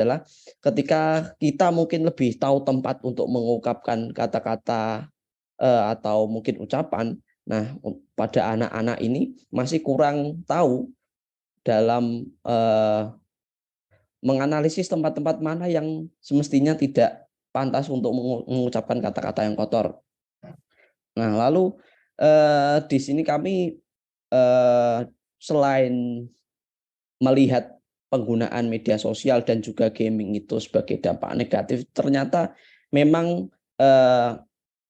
adalah ketika kita mungkin lebih tahu tempat untuk mengungkapkan kata-kata, atau mungkin ucapan, nah pada anak-anak ini masih kurang tahu dalam, menganalisis tempat-tempat mana yang semestinya tidak pantas untuk mengucapkan kata-kata yang kotor. Nah lalu, di sini kami, eee, selain melihat penggunaan media sosial dan juga gaming itu sebagai dampak negatif, ternyata memang,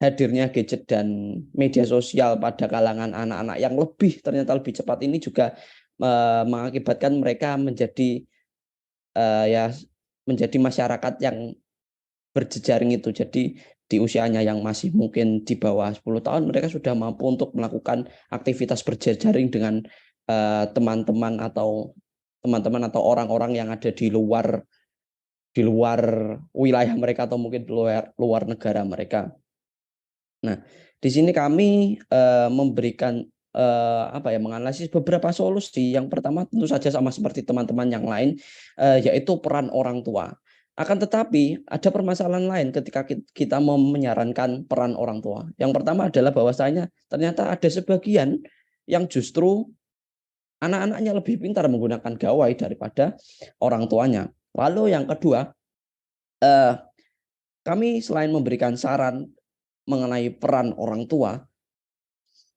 hadirnya gadget dan media sosial pada kalangan anak-anak yang ternyata lebih cepat ini juga, mengakibatkan mereka menjadi, ya menjadi masyarakat yang berjejaring itu. Jadi di usianya yang masih mungkin di bawah 10 tahun mereka sudah mampu untuk melakukan aktivitas berjejaring dengan, teman-teman atau orang-orang yang ada di luar wilayah mereka atau mungkin di luar luar negara mereka. Nah, di sini kami, memberikan, menganalisis beberapa solusi. Yang pertama tentu saja sama seperti teman-teman yang lain, yaitu peran orang tua. Akan tetapi ada permasalahan lain ketika kita mau menyarankan peran orang tua. Yang pertama adalah bahwasanya ternyata ada sebagian yang justru anak-anaknya lebih pintar menggunakan gawai daripada orang tuanya. Lalu yang kedua, eee, kami selain memberikan saran mengenai peran orang tua,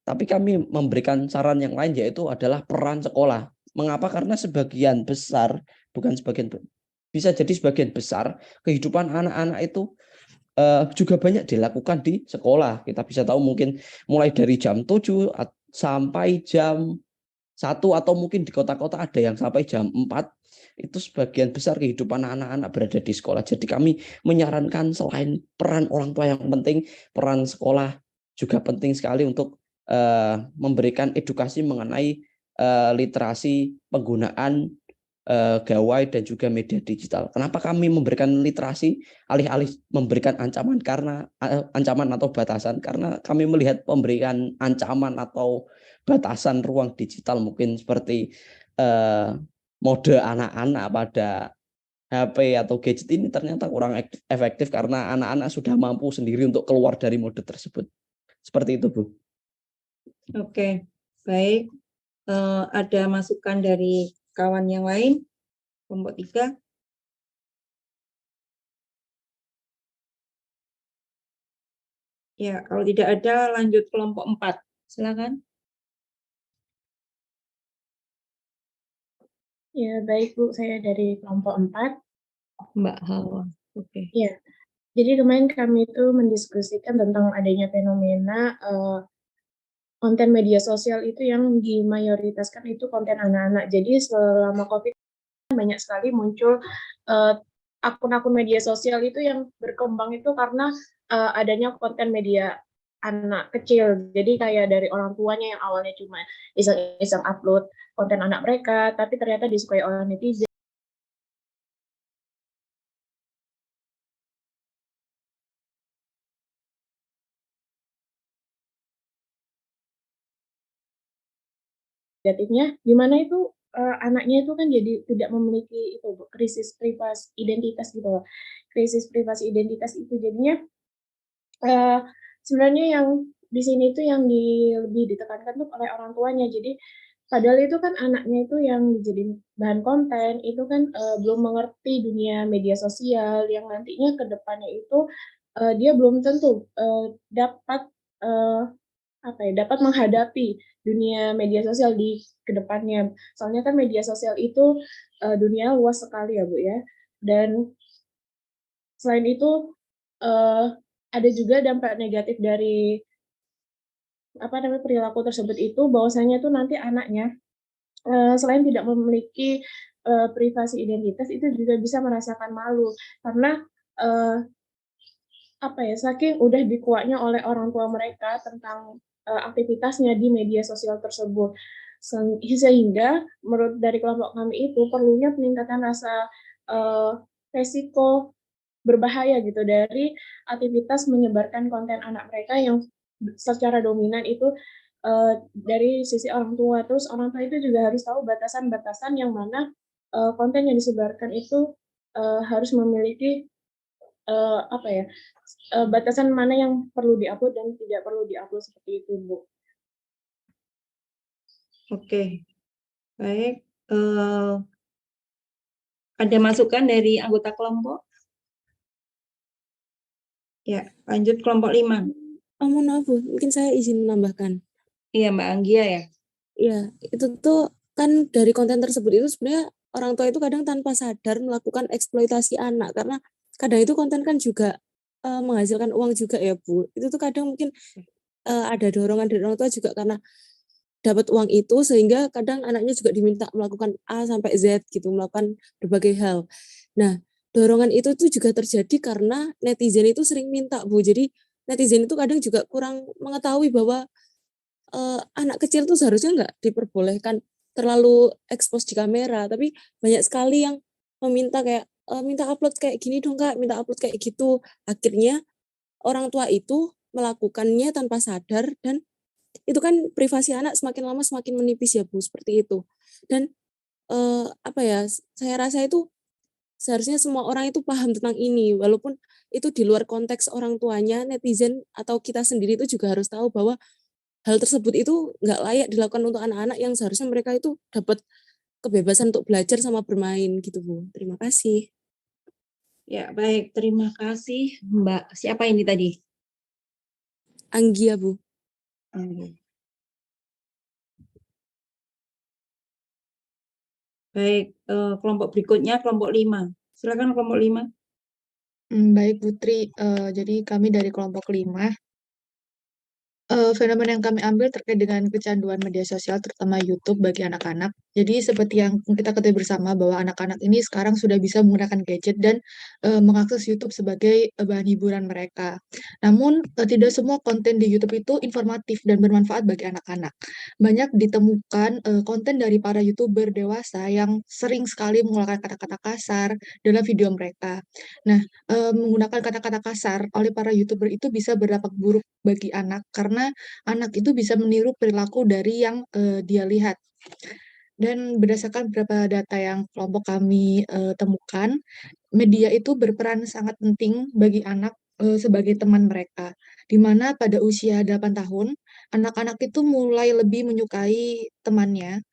tapi kami memberikan saran yang lain yaitu adalah peran sekolah. Mengapa? Karena sebagian besar, bukan sebagian bisa jadi sebagian besar kehidupan anak-anak itu, juga banyak dilakukan di sekolah. Kita bisa tahu mungkin mulai dari jam 7 sampai jam 1 atau mungkin di kota-kota ada yang sampai jam 4 itu sebagian besar kehidupan anak-anak berada di sekolah. Jadi kami menyarankan selain peran orang tua yang penting, peran sekolah juga penting sekali untuk, memberikan edukasi mengenai, literasi penggunaan, gawai dan juga media digital. Kenapa kami memberikan literasi alih-alih memberikan ancaman? Karena, ancaman atau batasan, karena kami melihat pemberian ancaman atau batasan ruang digital mungkin seperti, eee, mode anak-anak pada HP atau gadget ini ternyata kurang efektif karena anak-anak sudah mampu sendiri untuk keluar dari mode tersebut. Seperti itu, Bu. Oke, baik. Ada masukan dari kawan yang lain? Kelompok 3? Ya, kalau tidak ada lanjut kelompok 4. Silakan. Ya, baik Bu, saya dari kelompok 4. Mbak Hawa. Oke. Ya, jadi kemarin kami itu mendiskusikan tentang adanya fenomena konten media sosial itu yang dimayoritaskan itu konten anak-anak. Jadi selama COVID banyak sekali muncul akun-akun media sosial itu yang berkembang itu karena adanya konten media anak kecil. Jadi kayak dari orang tuanya yang awalnya cuma iseng-iseng upload konten anak mereka, tapi ternyata disukai oleh netizen. Negatifnya di mana itu anaknya itu kan jadi tidak memiliki itu krisis privasi identitas gitu loh. Krisis privasi identitas itu jadinya sebenarnya yang di sini itu yang lebih ditekankan tuh oleh orang tuanya. Jadi padahal itu kan anaknya itu yang dijadiin bahan konten itu kan belum mengerti dunia media sosial yang nantinya ke depannya itu dia belum tentu dapat uh, dapat menghadapi dunia media sosial di kedepannya. Soalnya kan media sosial itu dunia luas sekali ya Bu ya. Dan selain itu ada juga dampak negatif dari perilaku tersebut itu bahwasanya itu nanti anaknya selain tidak memiliki privasi identitas itu juga bisa merasakan malu karena saking udah dikuaknya oleh orang tua mereka tentang aktivitasnya di media sosial tersebut. Sehingga menurut dari kelompok kami itu perlunya peningkatan rasa resiko berbahaya gitu dari aktivitas menyebarkan konten anak mereka yang secara dominan itu dari sisi orang tua. Terus orang tua itu juga harus tahu batasan-batasan yang mana konten yang disebarkan itu harus memiliki batasan mana yang perlu diupload dan tidak perlu diupload seperti itu, Bu. Oke, baik. Ada masukan dari anggota kelompok? Ya, lanjut kelompok 5. Mohon maaf Bu, mungkin saya izin menambahkan. Iya, Mbak Anggia ya. Iya, itu tuh kan dari konten tersebut itu sebenarnya orang tua itu kadang tanpa sadar melakukan eksploitasi anak karena kadang itu konten kan juga menghasilkan uang juga ya Bu. Itu tuh kadang mungkin ada dorongan dari orang tua juga karena dapat uang itu sehingga kadang anaknya juga diminta melakukan A sampai Z gitu, melakukan berbagai hal. Nah, dorongan itu tuh juga terjadi karena netizen itu sering minta Bu. Jadi netizen itu kadang juga kurang mengetahui bahwa anak kecil tuh seharusnya nggak diperbolehkan terlalu expose di kamera, tapi banyak sekali yang meminta kayak, "Minta upload kayak gini dong Kak, minta upload kayak gitu." Akhirnya orang tua itu melakukannya tanpa sadar dan itu kan privasi anak semakin lama semakin menipis ya Bu, seperti itu. Dan, saya rasa itu seharusnya semua orang itu paham tentang ini, walaupun itu di luar konteks orang tuanya, netizen atau kita sendiri itu juga harus tahu bahwa hal tersebut itu nggak layak dilakukan untuk anak-anak yang seharusnya mereka itu dapat kebebasan untuk belajar sama bermain gitu, Bu. Terima kasih. Ya, baik. Terima kasih, Mbak. Siapa ini tadi? Anggia, Bu. Baik, kelompok berikutnya, kelompok 5. Silakan kelompok 5. Baik Putri, jadi kami dari kelompok 5. Fenomena yang kami ambil terkait dengan kecanduan media sosial, terutama YouTube bagi anak-anak. Jadi seperti yang kita ketahui bersama bahwa anak-anak ini sekarang sudah bisa menggunakan gadget dan mengakses YouTube sebagai bahan hiburan mereka. Namun tidak semua konten di YouTube itu informatif dan bermanfaat bagi anak-anak. Banyak ditemukan konten dari para YouTuber dewasa yang sering sekali mengeluarkan kata-kata kasar dalam video mereka. Nah, menggunakan kata-kata kasar oleh para YouTuber itu bisa berdampak buruk bagi anak karena anak itu bisa meniru perilaku dari yang dia lihat. Dan berdasarkan beberapa data yang kelompok kami temukan, media itu berperan sangat penting bagi anak sebagai teman mereka. Di mana pada usia 8 tahun, anak-anak itu mulai lebih menyukai temannya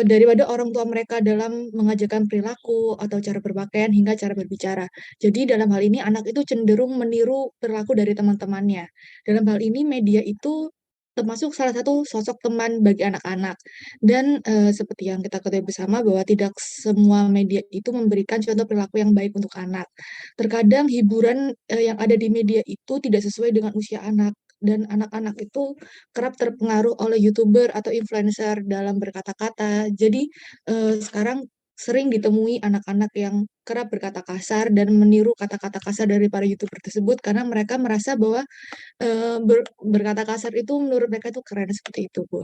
daripada orang tua mereka dalam mengajarkan perilaku atau cara berpakaian hingga cara berbicara. Jadi dalam hal ini anak itu cenderung meniru perilaku dari teman-temannya. Dalam hal ini media itu termasuk salah satu sosok teman bagi anak-anak. Dan seperti yang kita ketahui bersama bahwa tidak semua media itu memberikan contoh perilaku yang baik untuk anak. Terkadang hiburan yang ada di media itu tidak sesuai dengan usia anak. Dan anak-anak itu kerap terpengaruh oleh YouTuber atau influencer dalam berkata-kata. Jadi, sekarang sering ditemui anak-anak yang kerap berkata kasar dan meniru kata-kata kasar dari para YouTuber tersebut karena mereka merasa bahwa, berkata kasar itu menurut mereka itu keren, seperti itu, Bu.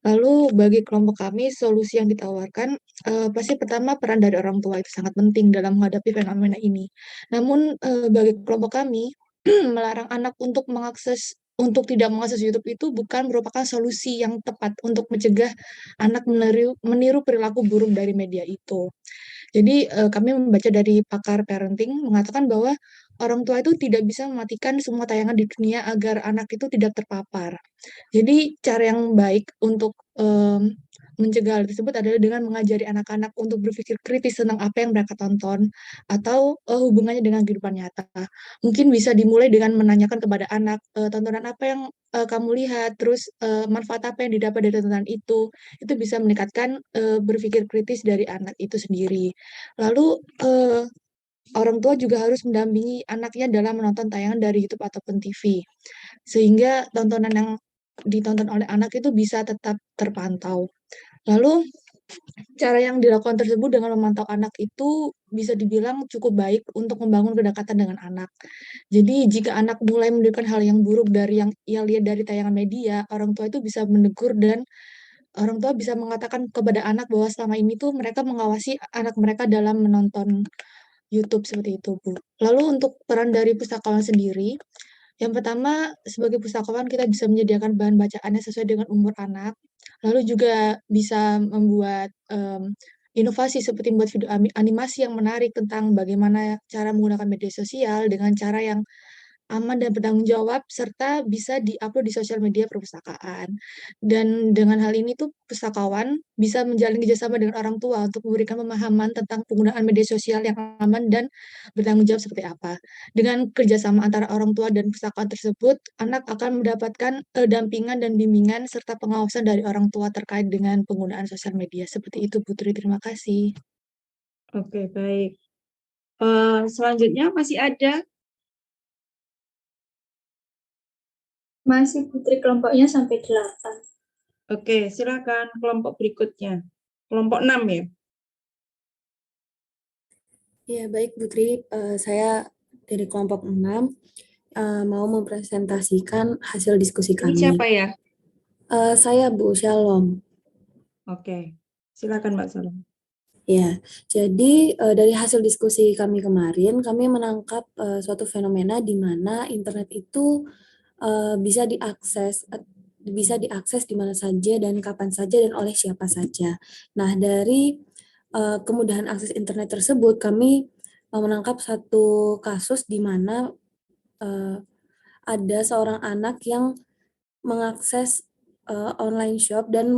Lalu bagi kelompok kami solusi yang ditawarkan, pasti pertama peran dari orang tua itu sangat penting dalam menghadapi fenomena ini. Namun, bagi kelompok kami, melarang anak untuk tidak mengakses YouTube itu bukan merupakan solusi yang tepat untuk mencegah anak meniru perilaku buruk dari media itu. Jadi, kami membaca dari pakar parenting mengatakan bahwa orang tua itu tidak bisa mematikan semua tayangan di dunia agar anak itu tidak terpapar. Jadi cara yang baik untuk, mencegah hal tersebut adalah dengan mengajari anak-anak untuk berpikir kritis tentang apa yang mereka tonton atau, hubungannya dengan kehidupan nyata. Mungkin bisa dimulai dengan menanyakan kepada anak, tontonan apa yang, kamu lihat, terus, manfaat apa yang didapat dari tontonan itu. Itu bisa meningkatkan, berpikir kritis dari anak itu sendiri. Lalu, orang tua juga harus mendampingi anaknya dalam menonton tayangan dari YouTube ataupun TV, sehingga tontonan yang ditonton oleh anak itu bisa tetap terpantau. Lalu, cara yang dilakukan tersebut dengan memantau anak itu bisa dibilang cukup baik untuk membangun kedekatan dengan anak. Jadi jika anak mulai menunjukkan hal yang buruk dari yang ia lihat dari tayangan media, orang tua itu bisa menegur dan orang tua bisa mengatakan kepada anak bahwa selama ini tuh mereka mengawasi anak mereka dalam menonton YouTube, seperti itu, Bu. Lalu untuk peran dari pustakawan sendiri, yang pertama sebagai pustakawan kita bisa menyediakan bahan bacaan yang sesuai dengan umur anak, lalu juga bisa membuat, inovasi seperti membuat video animasi yang menarik tentang bagaimana cara menggunakan media sosial dengan cara yang aman dan bertanggung jawab, serta bisa di-upload di sosial media perpustakaan. Dan dengan hal ini tuh pustakawan bisa menjalin kerjasama dengan orang tua untuk memberikan pemahaman tentang penggunaan media sosial yang aman dan bertanggung jawab seperti apa. Dengan kerjasama antara orang tua dan pustakawan tersebut, anak akan mendapatkan dampingan dan bimbingan serta pengawasan dari orang tua terkait dengan penggunaan sosial media. Seperti itu, Putri. Terima kasih. Oke, baik. Selanjutnya masih ada? Masih Putri, kelompoknya sampai 8. Oke, silakan kelompok berikutnya. Kelompok 6 ya? Ya, baik Putri, saya dari kelompok 6 mau mempresentasikan hasil diskusi Ini kami. siapa ya? Saya Bu Shalom. Oke, silakan Mbak Salam. Ya, jadi dari hasil diskusi kami kemarin, kami menangkap suatu fenomena di mana internet itu bisa diakses di mana saja dan kapan saja dan oleh siapa saja. Nah, dari kemudahan akses internet tersebut, kami menangkap satu kasus di mana ada seorang anak yang mengakses online shop dan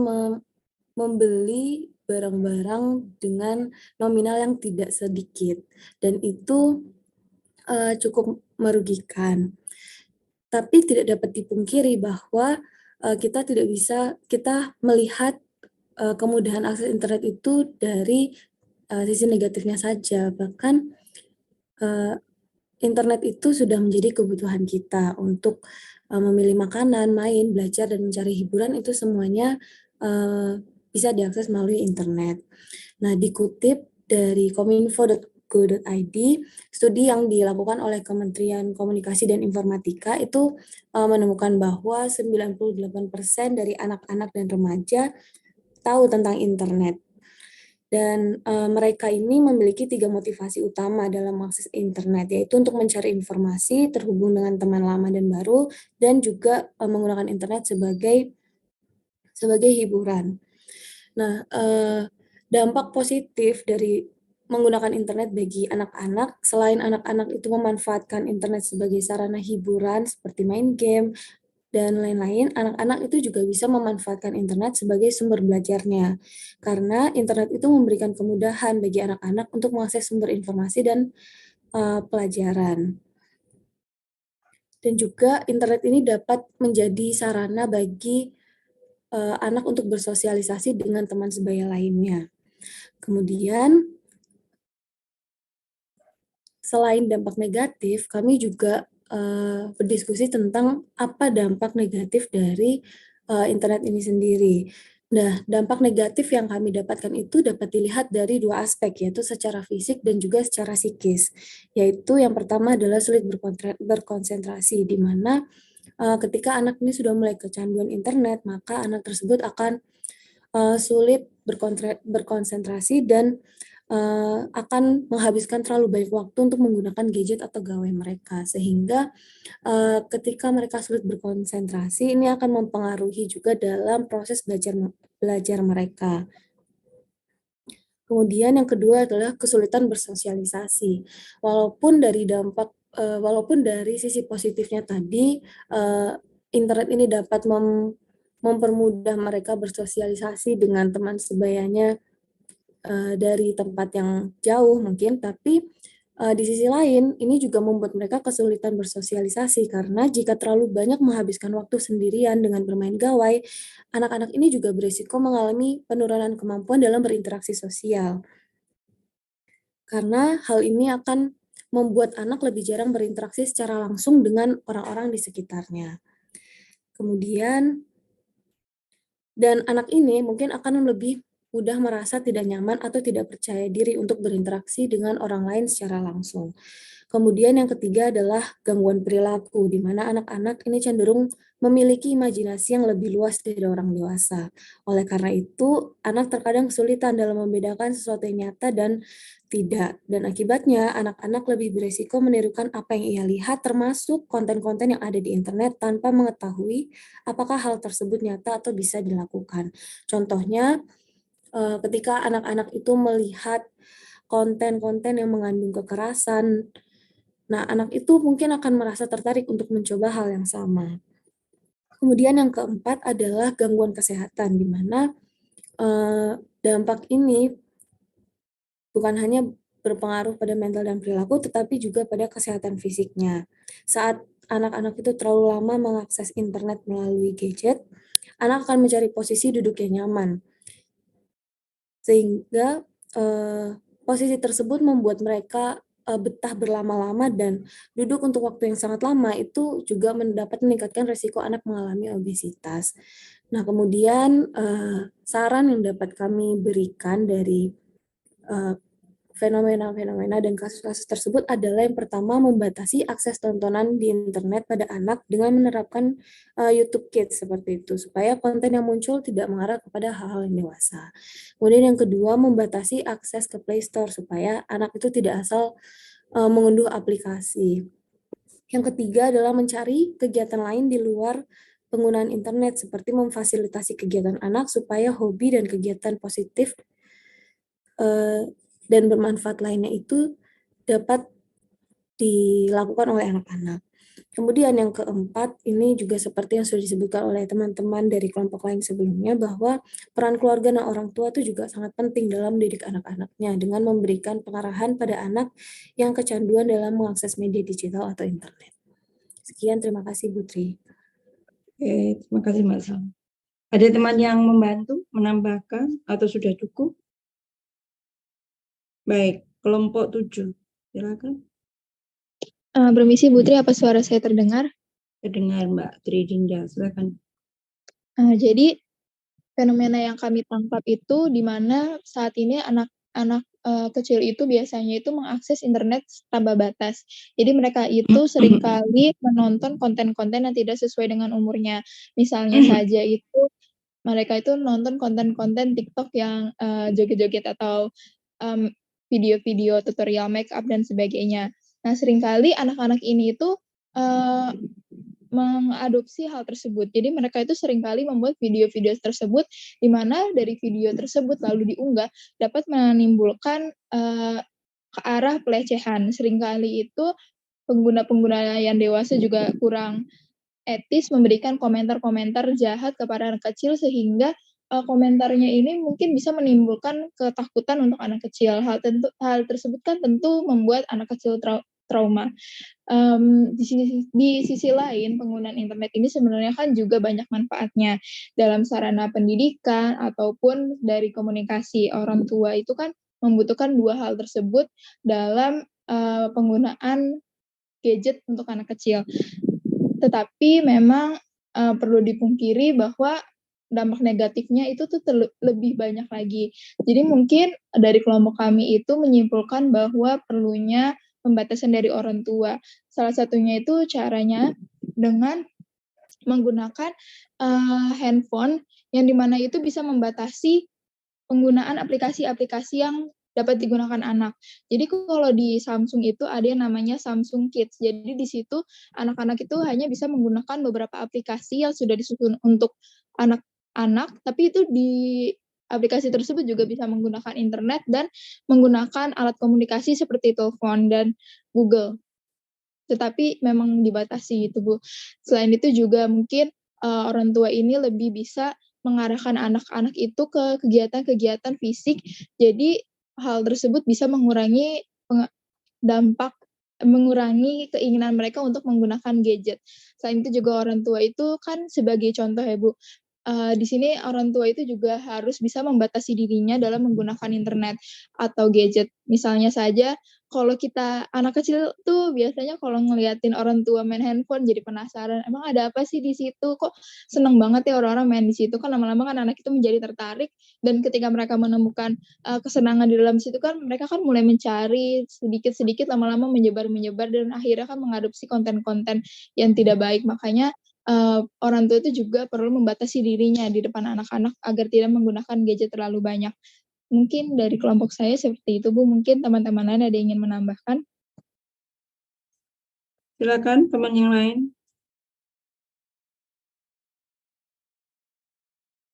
membeli barang-barang dengan nominal yang tidak sedikit, dan itu cukup merugikan. Tapi tidak dapat dipungkiri bahwa kita melihat kemudahan akses internet itu dari sisi negatifnya saja. Bahkan internet itu sudah menjadi kebutuhan kita untuk memilih makanan, main, belajar, dan mencari hiburan, itu semuanya bisa diakses melalui internet. Nah, dikutip dari kominfo.go.id, studi yang dilakukan oleh Kementerian Komunikasi dan Informatika itu menemukan bahwa 98% dari anak-anak dan remaja tahu tentang internet. Dan mereka ini memiliki 3 motivasi utama dalam mengakses internet, yaitu untuk mencari informasi, terhubung dengan teman lama dan baru, dan juga menggunakan internet sebagai hiburan. Nah, dampak positif dari menggunakan internet bagi anak-anak, selain anak-anak itu memanfaatkan internet sebagai sarana hiburan seperti main game dan lain-lain, anak-anak itu juga bisa memanfaatkan internet sebagai sumber belajarnya. Karena internet itu memberikan kemudahan bagi anak-anak untuk mengakses sumber informasi dan pelajaran. Dan juga internet ini dapat menjadi sarana bagi anak untuk bersosialisasi dengan teman sebaya lainnya. Kemudian, selain dampak negatif, kami juga berdiskusi tentang apa dampak negatif dari internet ini sendiri. Nah, dampak negatif yang kami dapatkan itu dapat dilihat dari 2 aspek, yaitu secara fisik dan juga secara psikis. Yaitu yang pertama adalah sulit berkonsentrasi, di mana ketika anak ini sudah mulai kecanduan internet, maka anak tersebut akan sulit berkonsentrasi dan akan menghabiskan terlalu banyak waktu untuk menggunakan gadget atau gawai mereka, sehingga ketika mereka sulit berkonsentrasi, ini akan mempengaruhi juga dalam proses belajar mereka. Kemudian yang kedua adalah kesulitan bersosialisasi. Walaupun dari sisi positifnya tadi, internet ini dapat mempermudah mereka bersosialisasi dengan teman sebayanya dari tempat yang jauh mungkin, tapi di sisi lain ini juga membuat mereka kesulitan bersosialisasi, karena jika terlalu banyak menghabiskan waktu sendirian dengan bermain gawai, anak-anak ini juga berisiko mengalami penurunan kemampuan dalam berinteraksi sosial. Karena hal ini akan membuat anak lebih jarang berinteraksi secara langsung dengan orang-orang di sekitarnya. Kemudian, dan anak ini mungkin akan lebih mudah merasa tidak nyaman atau tidak percaya diri untuk berinteraksi dengan orang lain secara langsung. Kemudian yang ketiga adalah gangguan perilaku, di mana anak-anak ini cenderung memiliki imajinasi yang lebih luas dari orang dewasa. Oleh karena itu, anak terkadang kesulitan dalam membedakan sesuatu yang nyata dan tidak. Dan akibatnya, anak-anak lebih beresiko menirukan apa yang ia lihat, termasuk konten-konten yang ada di internet tanpa mengetahui apakah hal tersebut nyata atau bisa dilakukan. Contohnya, ketika anak-anak itu melihat konten-konten yang mengandung kekerasan, nah anak itu mungkin akan merasa tertarik untuk mencoba hal yang sama. Kemudian yang keempat adalah gangguan kesehatan, di mana dampak ini bukan hanya berpengaruh pada mental dan perilaku, tetapi juga pada kesehatan fisiknya. Saat anak-anak itu terlalu lama mengakses internet melalui gadget, anak akan mencari posisi duduk yang nyaman, sehingga posisi tersebut membuat mereka betah berlama-lama dan duduk untuk waktu yang sangat lama itu juga dapat meningkatkan resiko anak mengalami obesitas. Nah, kemudian saran yang dapat kami berikan dari fenomena-fenomena dan kasus-kasus tersebut adalah yang pertama membatasi akses tontonan di internet pada anak dengan menerapkan YouTube Kids seperti itu supaya konten yang muncul tidak mengarah kepada hal-hal yang dewasa. Kemudian yang kedua membatasi akses ke Play Store supaya anak itu tidak asal mengunduh aplikasi. Yang ketiga adalah mencari kegiatan lain di luar penggunaan internet seperti memfasilitasi kegiatan anak supaya hobi dan kegiatan positif dan bermanfaat lainnya itu dapat dilakukan oleh anak-anak. Kemudian yang keempat, ini juga seperti yang sudah disebutkan oleh teman-teman dari kelompok lain sebelumnya, bahwa peran keluarga dan orang tua itu juga sangat penting dalam mendidik anak-anaknya dengan memberikan pengarahan pada anak yang kecanduan dalam mengakses media digital atau internet. Sekian, terima kasih Putri. Oke, terima kasih Mbak Sam. Ada teman yang membantu, menambahkan, atau sudah cukup? Baik, kelompok 7. Silakan. Permisi Putri, apa suara saya terdengar? Terdengar Mbak Tridinda, silakan. Jadi fenomena yang kami tangkap itu di mana saat ini anak-anak kecil itu biasanya itu mengakses internet tanpa batas. Jadi mereka itu seringkali menonton konten-konten yang tidak sesuai dengan umurnya. Misalnya saja itu mereka itu nonton konten-konten TikTok yang joget-joget atau video-video tutorial make up dan sebagainya. Nah, seringkali anak-anak ini itu mengadopsi hal tersebut. Jadi mereka itu seringkali membuat video-video tersebut di mana dari video tersebut lalu diunggah dapat menimbulkan ke arah pelecehan. Seringkali itu pengguna-pengguna yang dewasa juga kurang etis memberikan komentar-komentar jahat kepada anak kecil sehingga komentarnya ini mungkin bisa menimbulkan ketakutan untuk anak kecil. Hal tersebut kan tentu membuat anak kecil trauma. Di sisi lain, penggunaan internet ini sebenarnya kan juga banyak manfaatnya dalam sarana pendidikan ataupun dari komunikasi. Orang tua itu kan membutuhkan dua hal tersebut dalam penggunaan gadget untuk anak kecil. Tetapi memang perlu dipungkiri bahwa dampak negatifnya itu tuh lebih banyak lagi. Jadi mungkin dari kelompok kami itu menyimpulkan bahwa perlunya pembatasan dari orang tua. Salah satunya itu caranya dengan menggunakan handphone yang dimana itu bisa membatasi penggunaan aplikasi-aplikasi yang dapat digunakan anak. Jadi kalau di Samsung itu ada yang namanya Samsung Kids. Jadi di situ anak-anak itu hanya bisa menggunakan beberapa aplikasi yang sudah disusun untuk anak-anak, tapi itu di aplikasi tersebut juga bisa menggunakan internet dan menggunakan alat komunikasi seperti telepon dan Google. Tetapi memang dibatasi gitu, Bu. Selain itu juga mungkin orang tua ini lebih bisa mengarahkan anak-anak itu ke kegiatan-kegiatan fisik. Jadi hal tersebut bisa mengurangi mengurangi keinginan mereka untuk menggunakan gadget. Selain itu juga orang tua itu kan sebagai contoh ya, Bu. Di sini orang tua itu juga harus bisa membatasi dirinya dalam menggunakan internet atau gadget. Misalnya saja kalau kita anak kecil tuh biasanya kalau ngeliatin orang tua main handphone jadi penasaran, emang ada apa sih di situ? Kok seneng banget ya orang-orang main di situ? Kan lama-lama kan anak itu menjadi tertarik dan ketika mereka menemukan kesenangan di dalam situ kan mereka kan mulai mencari sedikit-sedikit lama-lama menyebar dan akhirnya kan mengadopsi konten-konten yang tidak baik. Makanya orang tua itu juga perlu membatasi dirinya di depan anak-anak agar tidak menggunakan gadget terlalu banyak. Mungkin dari kelompok saya seperti itu, Bu. Mungkin teman-teman lain ada yang ingin menambahkan? Silakan teman yang lain.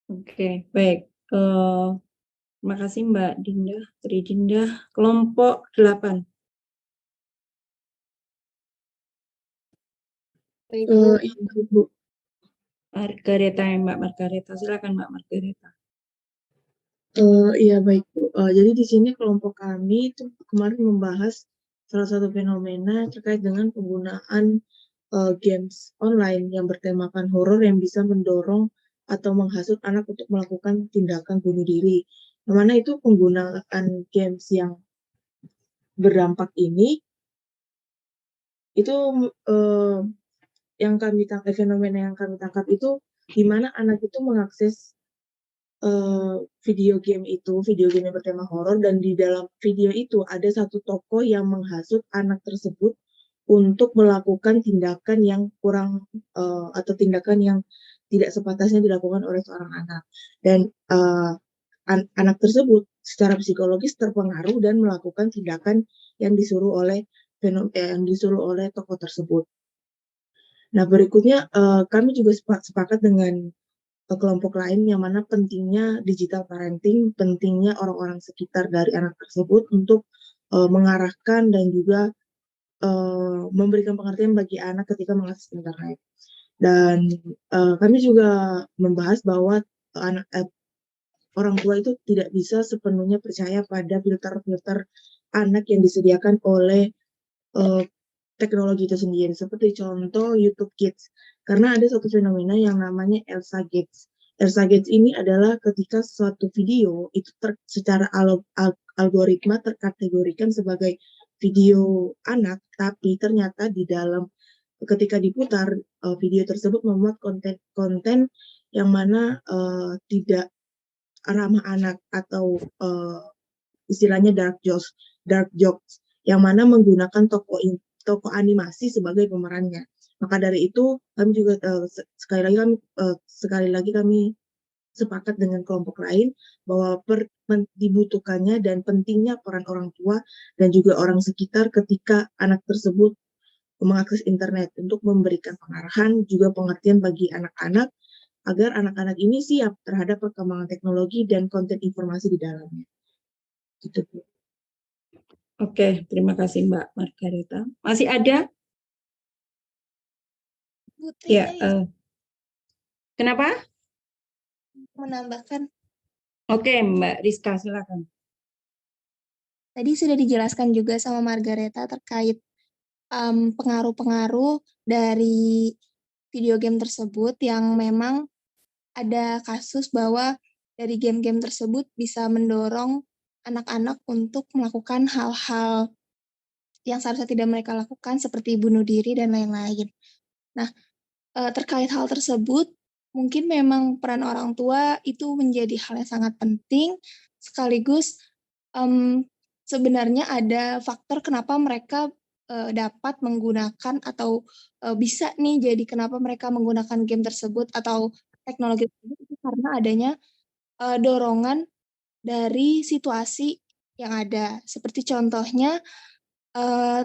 Oke, baik. Terima kasih Mbak Dinda, Tri Dinda. Kelompok 8. Baik, Bu. Itu Bu. Margareta, Mbak Margareta. Silakan Mbak Margareta. Iya baik Bu. Jadi di sini kelompok kami itu kemarin membahas salah satu fenomena terkait dengan penggunaan games online yang bertemakan horor yang bisa mendorong atau menghasut anak untuk melakukan tindakan bunuh diri. Yang mana itu penggunaan games yang berdampak ini itu yang kami tangkap, fenomena yang kami tangkap itu di mana anak itu mengakses video game yang bertema horor, dan di dalam video itu ada satu tokoh yang menghasut anak tersebut untuk melakukan tindakan yang kurang atau tindakan yang tidak sepantasnya dilakukan oleh seorang anak, dan anak tersebut secara psikologis terpengaruh dan melakukan tindakan yang disuruh oleh tokoh tersebut. Nah, berikutnya kami juga sepakat dengan kelompok lain yang mana pentingnya digital parenting, pentingnya orang-orang sekitar dari anak tersebut untuk mengarahkan dan juga memberikan pengertian bagi anak ketika mengakses internet. Dan kami juga membahas bahwa orang tua itu tidak bisa sepenuhnya percaya pada filter-filter anak yang disediakan oleh teknologi itu sendiri, seperti contoh YouTube Kids. Karena ada suatu fenomena yang namanya Elsa Gates. Elsa Gates ini adalah ketika suatu video itu secara algoritma terkategorikan sebagai video anak, tapi ternyata di dalam ketika diputar video tersebut memuat konten yang mana tidak ramah anak atau istilahnya dark jokes yang mana menggunakan tokoh animasi sebagai pemerannya. Maka dari itu kami juga sekali lagi kami sepakat dengan kelompok lain bahwa dibutuhkannya dan pentingnya peran orang tua dan juga orang sekitar ketika anak tersebut mengakses internet untuk memberikan pengarahan juga pengertian bagi anak-anak agar anak-anak ini siap terhadap perkembangan teknologi dan konten informasi di dalamnya. Gitu, Bu. Oke, terima kasih Mbak Margareta. Masih ada? Putri, Ya. Kenapa? Menambahkan. Oke, Mbak Rizka, silakan. Tadi sudah dijelaskan juga sama Margareta terkait pengaruh-pengaruh dari video game tersebut yang memang ada kasus bahwa dari game-game tersebut bisa mendorong anak-anak untuk melakukan hal-hal yang seharusnya tidak mereka lakukan seperti bunuh diri dan lain-lain. Nah, terkait hal tersebut, mungkin memang peran orang tua itu menjadi hal yang sangat penting, sekaligus sebenarnya ada faktor kenapa mereka dapat menggunakan atau bisa nih jadi kenapa mereka menggunakan game tersebut atau teknologi tersebut itu karena adanya dorongan dari situasi yang ada. Seperti contohnya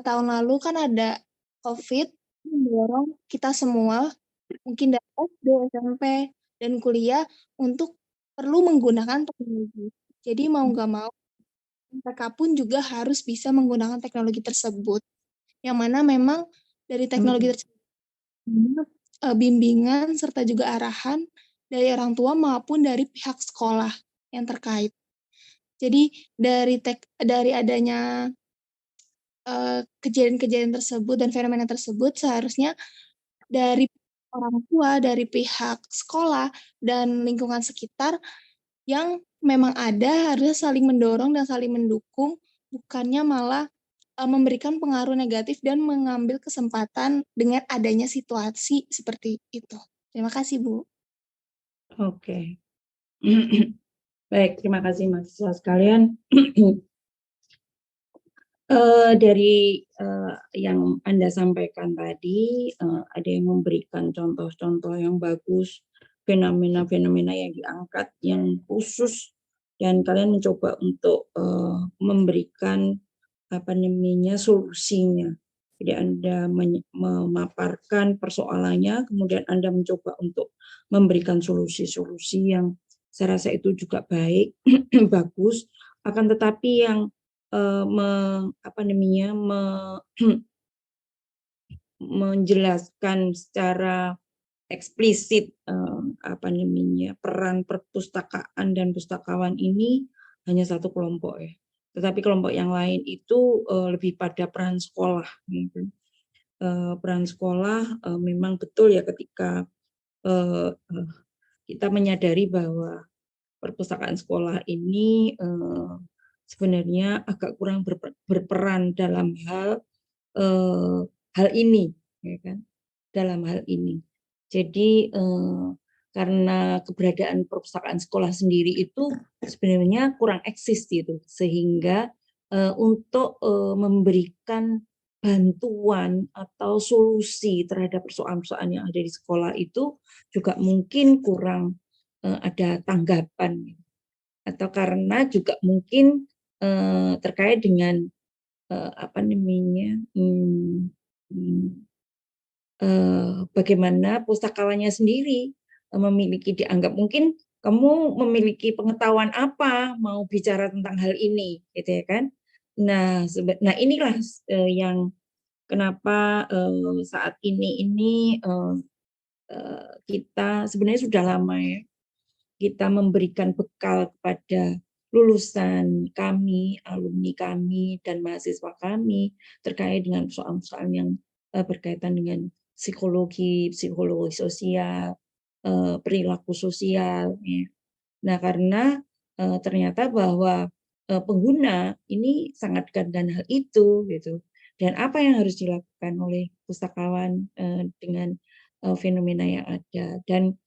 tahun lalu kan ada COVID mendorong kita semua mungkin dari SD, SMP, dan kuliah untuk perlu menggunakan teknologi. Jadi mau nggak mau mereka pun juga harus bisa menggunakan teknologi tersebut. Yang mana memang dari teknologi tersebut bimbingan serta juga arahan dari orang tua maupun dari pihak sekolah yang terkait. Jadi dari adanya kejadian-kejadian tersebut dan fenomena tersebut seharusnya dari orang tua, dari pihak sekolah dan lingkungan sekitar yang memang ada harus saling mendorong dan saling mendukung, bukannya malah memberikan pengaruh negatif dan mengambil kesempatan dengan adanya situasi seperti itu. Terima kasih, Bu. Oke. Baik, terima kasih mahasiswa sekalian. Dari yang Anda sampaikan tadi, ada yang memberikan contoh-contoh yang bagus, fenomena-fenomena yang diangkat, yang khusus, dan kalian mencoba untuk memberikan solusinya. Jadi Anda memaparkan persoalannya, kemudian Anda mencoba untuk memberikan solusi-solusi yang saya rasa itu juga baik, bagus. Akan tetapi yang menjelaskan secara eksplisit peran perpustakaan dan pustakawan ini hanya satu kelompok ya. Tetapi kelompok yang lain itu lebih pada peran sekolah. Gitu. Peran sekolah memang betul ya ketika kita menyadari bahwa perpustakaan sekolah ini sebenarnya agak kurang berperan dalam hal ini, ya kan? Dalam hal ini. Jadi karena keberadaan perpustakaan sekolah sendiri itu sebenarnya kurang eksis gitu, sehingga untuk memberikan bantuan atau solusi terhadap persoalan-persoalan yang ada di sekolah itu juga mungkin kurang ada tanggapan, atau karena juga mungkin terkait dengan bagaimana pustakawannya sendiri memiliki dianggap mungkin kamu memiliki pengetahuan apa mau bicara tentang hal ini, gitu ya kan? Nah, inilah yang kenapa saat ini kita sebenarnya sudah lama ya kita memberikan bekal kepada lulusan kami, alumni kami, dan mahasiswa kami terkait dengan persoalan-persoalan yang berkaitan dengan psikologi sosial, perilaku sosial. Ya. Nah, karena ternyata bahwa pengguna ini sangat dekat dengan hal itu, gitu. Dan apa yang harus dilakukan oleh pustakawan dengan fenomena yang ada. Dan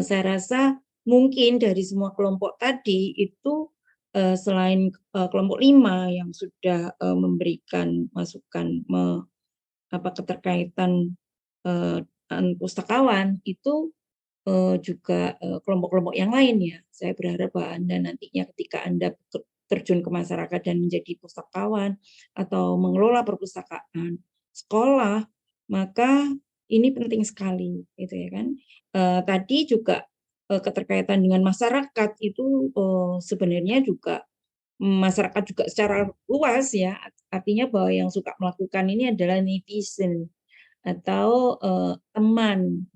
saya rasa mungkin dari semua kelompok tadi itu selain kelompok 5 yang sudah memberikan masukan keterkaitan pustakawan itu juga kelompok-kelompok yang lain ya. Saya berharap bahwa Anda nantinya ketika Anda terjun ke masyarakat dan menjadi pustakawan atau mengelola perpustakaan sekolah, maka ini penting sekali, gitu ya kan. Tadi juga keterkaitan dengan masyarakat itu sebenarnya juga masyarakat juga secara luas ya, artinya bahwa yang suka melakukan ini adalah netizen atau teman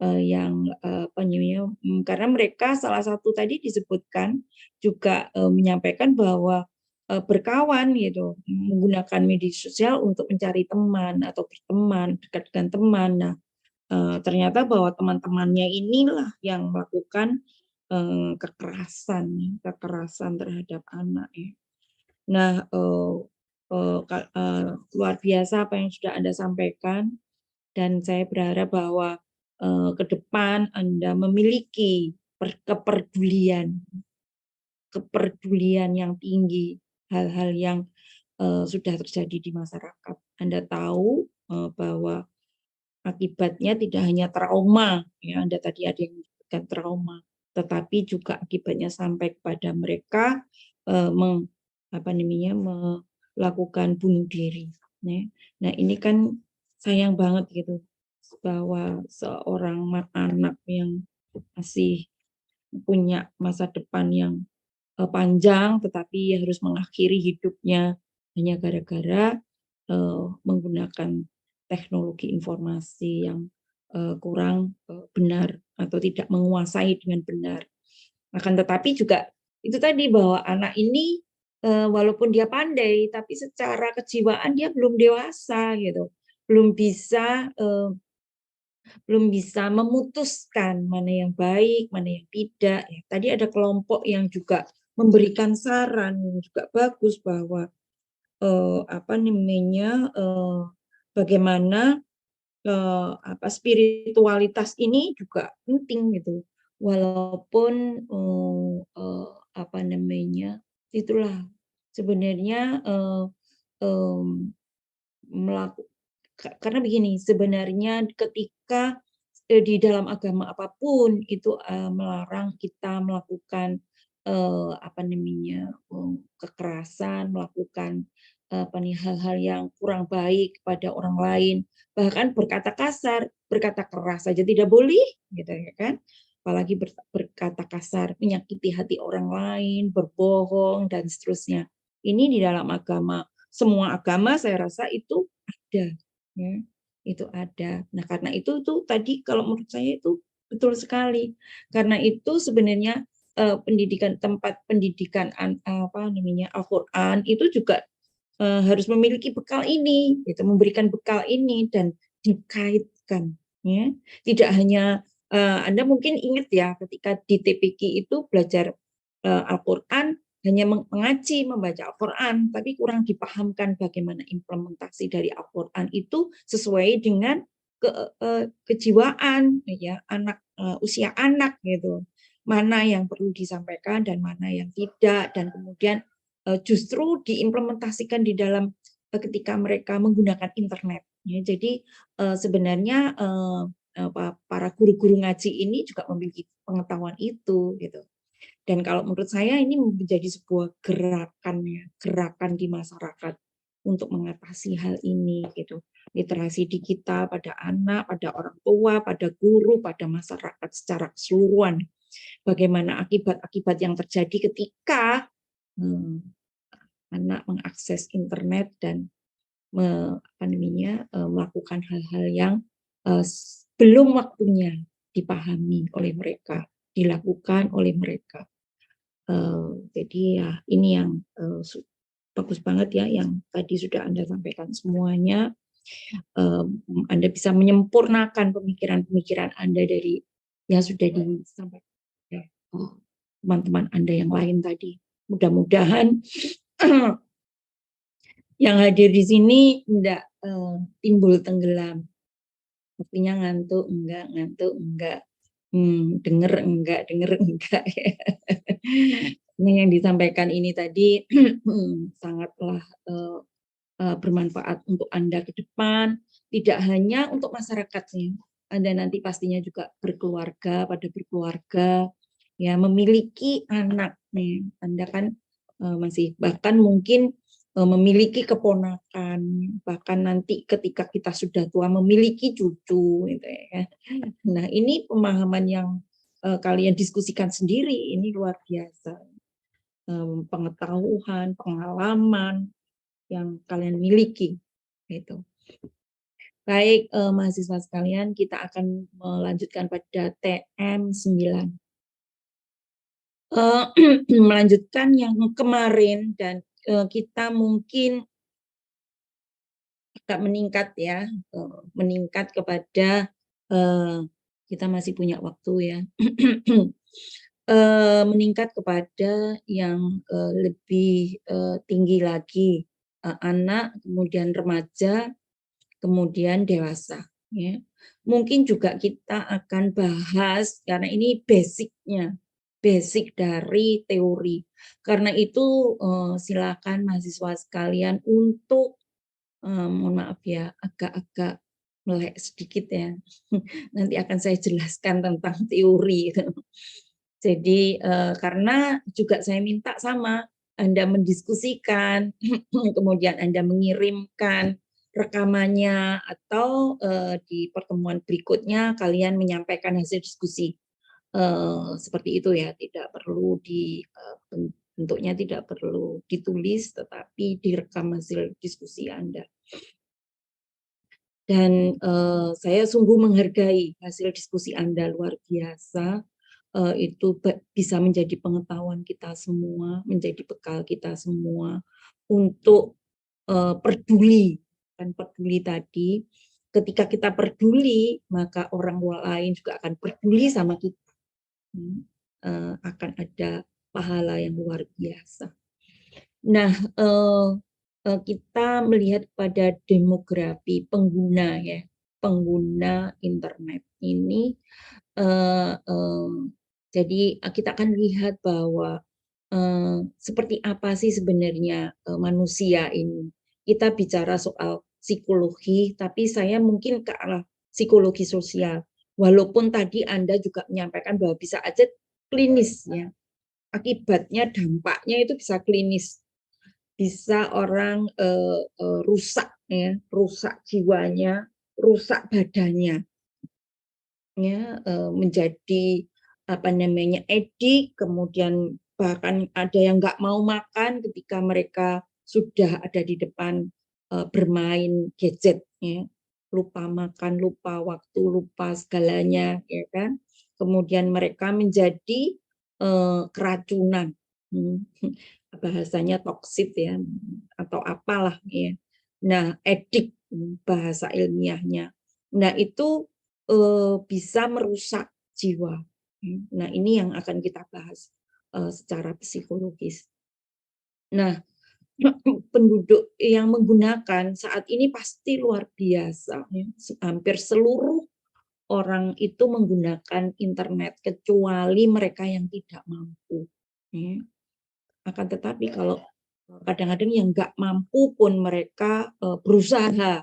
yang karena mereka salah satu tadi disebutkan juga menyampaikan bahwa berkawan gitu, menggunakan media sosial untuk mencari teman atau berteman, dekat dengan teman. Nah, ternyata bahwa teman-temannya inilah yang melakukan kekerasan terhadap anak ya. Nah, luar biasa apa yang sudah Anda sampaikan, dan saya berharap bahwa ke depan Anda memiliki kepedulian yang tinggi hal-hal yang sudah terjadi di masyarakat. Anda tahu bahwa akibatnya tidak hanya trauma, ya Anda tadi ada yang menyebutkan trauma, tetapi juga akibatnya sampai kepada mereka melakukan bunuh diri. Nah, ini kan sayang banget gitu bahwa seorang anak yang masih punya masa depan yang panjang, tetapi harus mengakhiri hidupnya hanya gara-gara menggunakan teknologi informasi yang kurang benar atau tidak menguasai dengan benar. Akan tetapi juga itu tadi bahwa anak ini walaupun dia pandai, tapi secara kejiwaan dia belum dewasa gitu, belum bisa memutuskan mana yang baik, mana yang tidak. Ya, tadi ada kelompok yang juga memberikan saran yang juga bagus bahwa bagaimana spiritualitas ini juga penting gitu. Walaupun itulah sebenarnya karena begini, sebenarnya ketika di dalam agama apapun itu melarang kita melakukan kekerasan, melakukan hal-hal yang kurang baik kepada orang lain, bahkan berkata kasar, berkata keras saja tidak boleh, gitu ya kan? apalagi berkata kasar, menyakiti hati orang lain, berbohong, dan seterusnya. Ini di dalam agama, semua agama saya rasa itu ada. Ya, itu ada. Nah, karena itu tadi kalau menurut saya itu betul sekali. Karena itu sebenarnya tempat pendidikan Al-Quran itu juga harus memiliki bekal ini, gitu, memberikan bekal ini dan dikaitkan. Ya. Tidak hanya Anda mungkin ingat ya ketika di TPQ itu belajar Al-Quran hanya mengaji membaca Al-Quran, tapi kurang dipahamkan bagaimana implementasi dari Al-Quran itu sesuai dengan kejiwaan ya anak, usia anak gitu. Mana yang perlu disampaikan dan mana yang tidak, dan kemudian justru diimplementasikan di dalam ketika mereka menggunakan internet. Ya, jadi sebenarnya para guru-guru ngaji ini juga memiliki pengetahuan itu gitu. Dan kalau menurut saya ini menjadi sebuah gerakan di masyarakat untuk mengatasi hal ini gitu. Literasi digital pada anak, pada orang tua, pada guru, pada masyarakat secara keseluruhan. Bagaimana akibat-akibat yang terjadi ketika anak mengakses internet dan melakukan hal-hal yang belum waktunya dipahami oleh mereka, dilakukan oleh mereka. Jadi ya ini yang bagus banget ya yang tadi sudah Anda sampaikan semuanya. Anda bisa menyempurnakan pemikiran-pemikiran Anda dari yang sudah disampaikan oleh teman-teman Anda yang lain tadi. Mudah-mudahan yang hadir di sini tidak timbul tenggelam. Artinya ngantuk enggak. Denger enggak. Nah, yang disampaikan ini tadi sangatlah bermanfaat untuk Anda ke depan, tidak hanya untuk masyarakatnya. Anda nanti pastinya juga berkeluarga, ya memiliki anak nih. Anda kan masih bahkan mungkin memiliki keponakan, bahkan nanti ketika kita sudah tua memiliki cucu gitu ya. Nah, ini pemahaman yang kalian diskusikan sendiri ini luar biasa. Pengetahuan, pengalaman yang kalian miliki gitu. Baik, mahasiswa sekalian, kita akan melanjutkan pada TM9. Melanjutkan yang kemarin dan kita mungkin agak meningkat ya, meningkat kepada kita masih punya waktu ya, meningkat kepada yang lebih tinggi lagi, anak, kemudian remaja, kemudian dewasa. Ya. Mungkin juga kita akan bahas karena ini basic dari teori. Karena itu silakan mahasiswa sekalian untuk mohon maaf ya agak-agak melek sedikit ya. Nanti akan saya jelaskan tentang teori. Jadi karena juga saya minta sama Anda mendiskusikan, kemudian Anda mengirimkan rekamannya atau di pertemuan berikutnya kalian menyampaikan hasil diskusi. Seperti itu ya, tidak perlu bentuknya tidak perlu ditulis, tetapi direkam hasil diskusi Anda. Dan saya sungguh menghargai hasil diskusi Anda, luar biasa. Itu bisa menjadi pengetahuan kita semua, menjadi bekal kita semua untuk peduli. Dan peduli tadi, ketika kita peduli, maka orang lain juga akan peduli sama kita. Akan ada pahala yang luar biasa. Nah, kita melihat pada demografi pengguna ya, pengguna internet ini. Jadi kita akan lihat bahwa seperti apa sih sebenarnya manusia ini. Kita bicara soal psikologi, tapi saya mungkin ke arah psikologi sosial. Walaupun tadi Anda juga menyampaikan bahwa bisa aja klinis ya. Akibatnya, dampaknya itu bisa klinis. Bisa orang rusak ya, rusak jiwanya, rusak badannya. Ya, menjadi edik, kemudian bahkan ada yang nggak mau makan ketika mereka sudah ada di depan bermain gadget, ya. Lupa makan, lupa waktu, lupa segalanya, ya kan. Kemudian mereka menjadi keracunan, bahasanya toksit ya, atau apalah ya. Nah, edik bahasa ilmiahnya. Nah, itu bisa merusak jiwa. Nah, ini yang akan kita bahas secara psikologis. Nah, penduduk yang menggunakan saat ini pasti luar biasa. Hampir seluruh orang itu menggunakan internet, kecuali mereka yang tidak mampu. Akan tetapi kalau kadang-kadang yang nggak mampu pun mereka berusaha.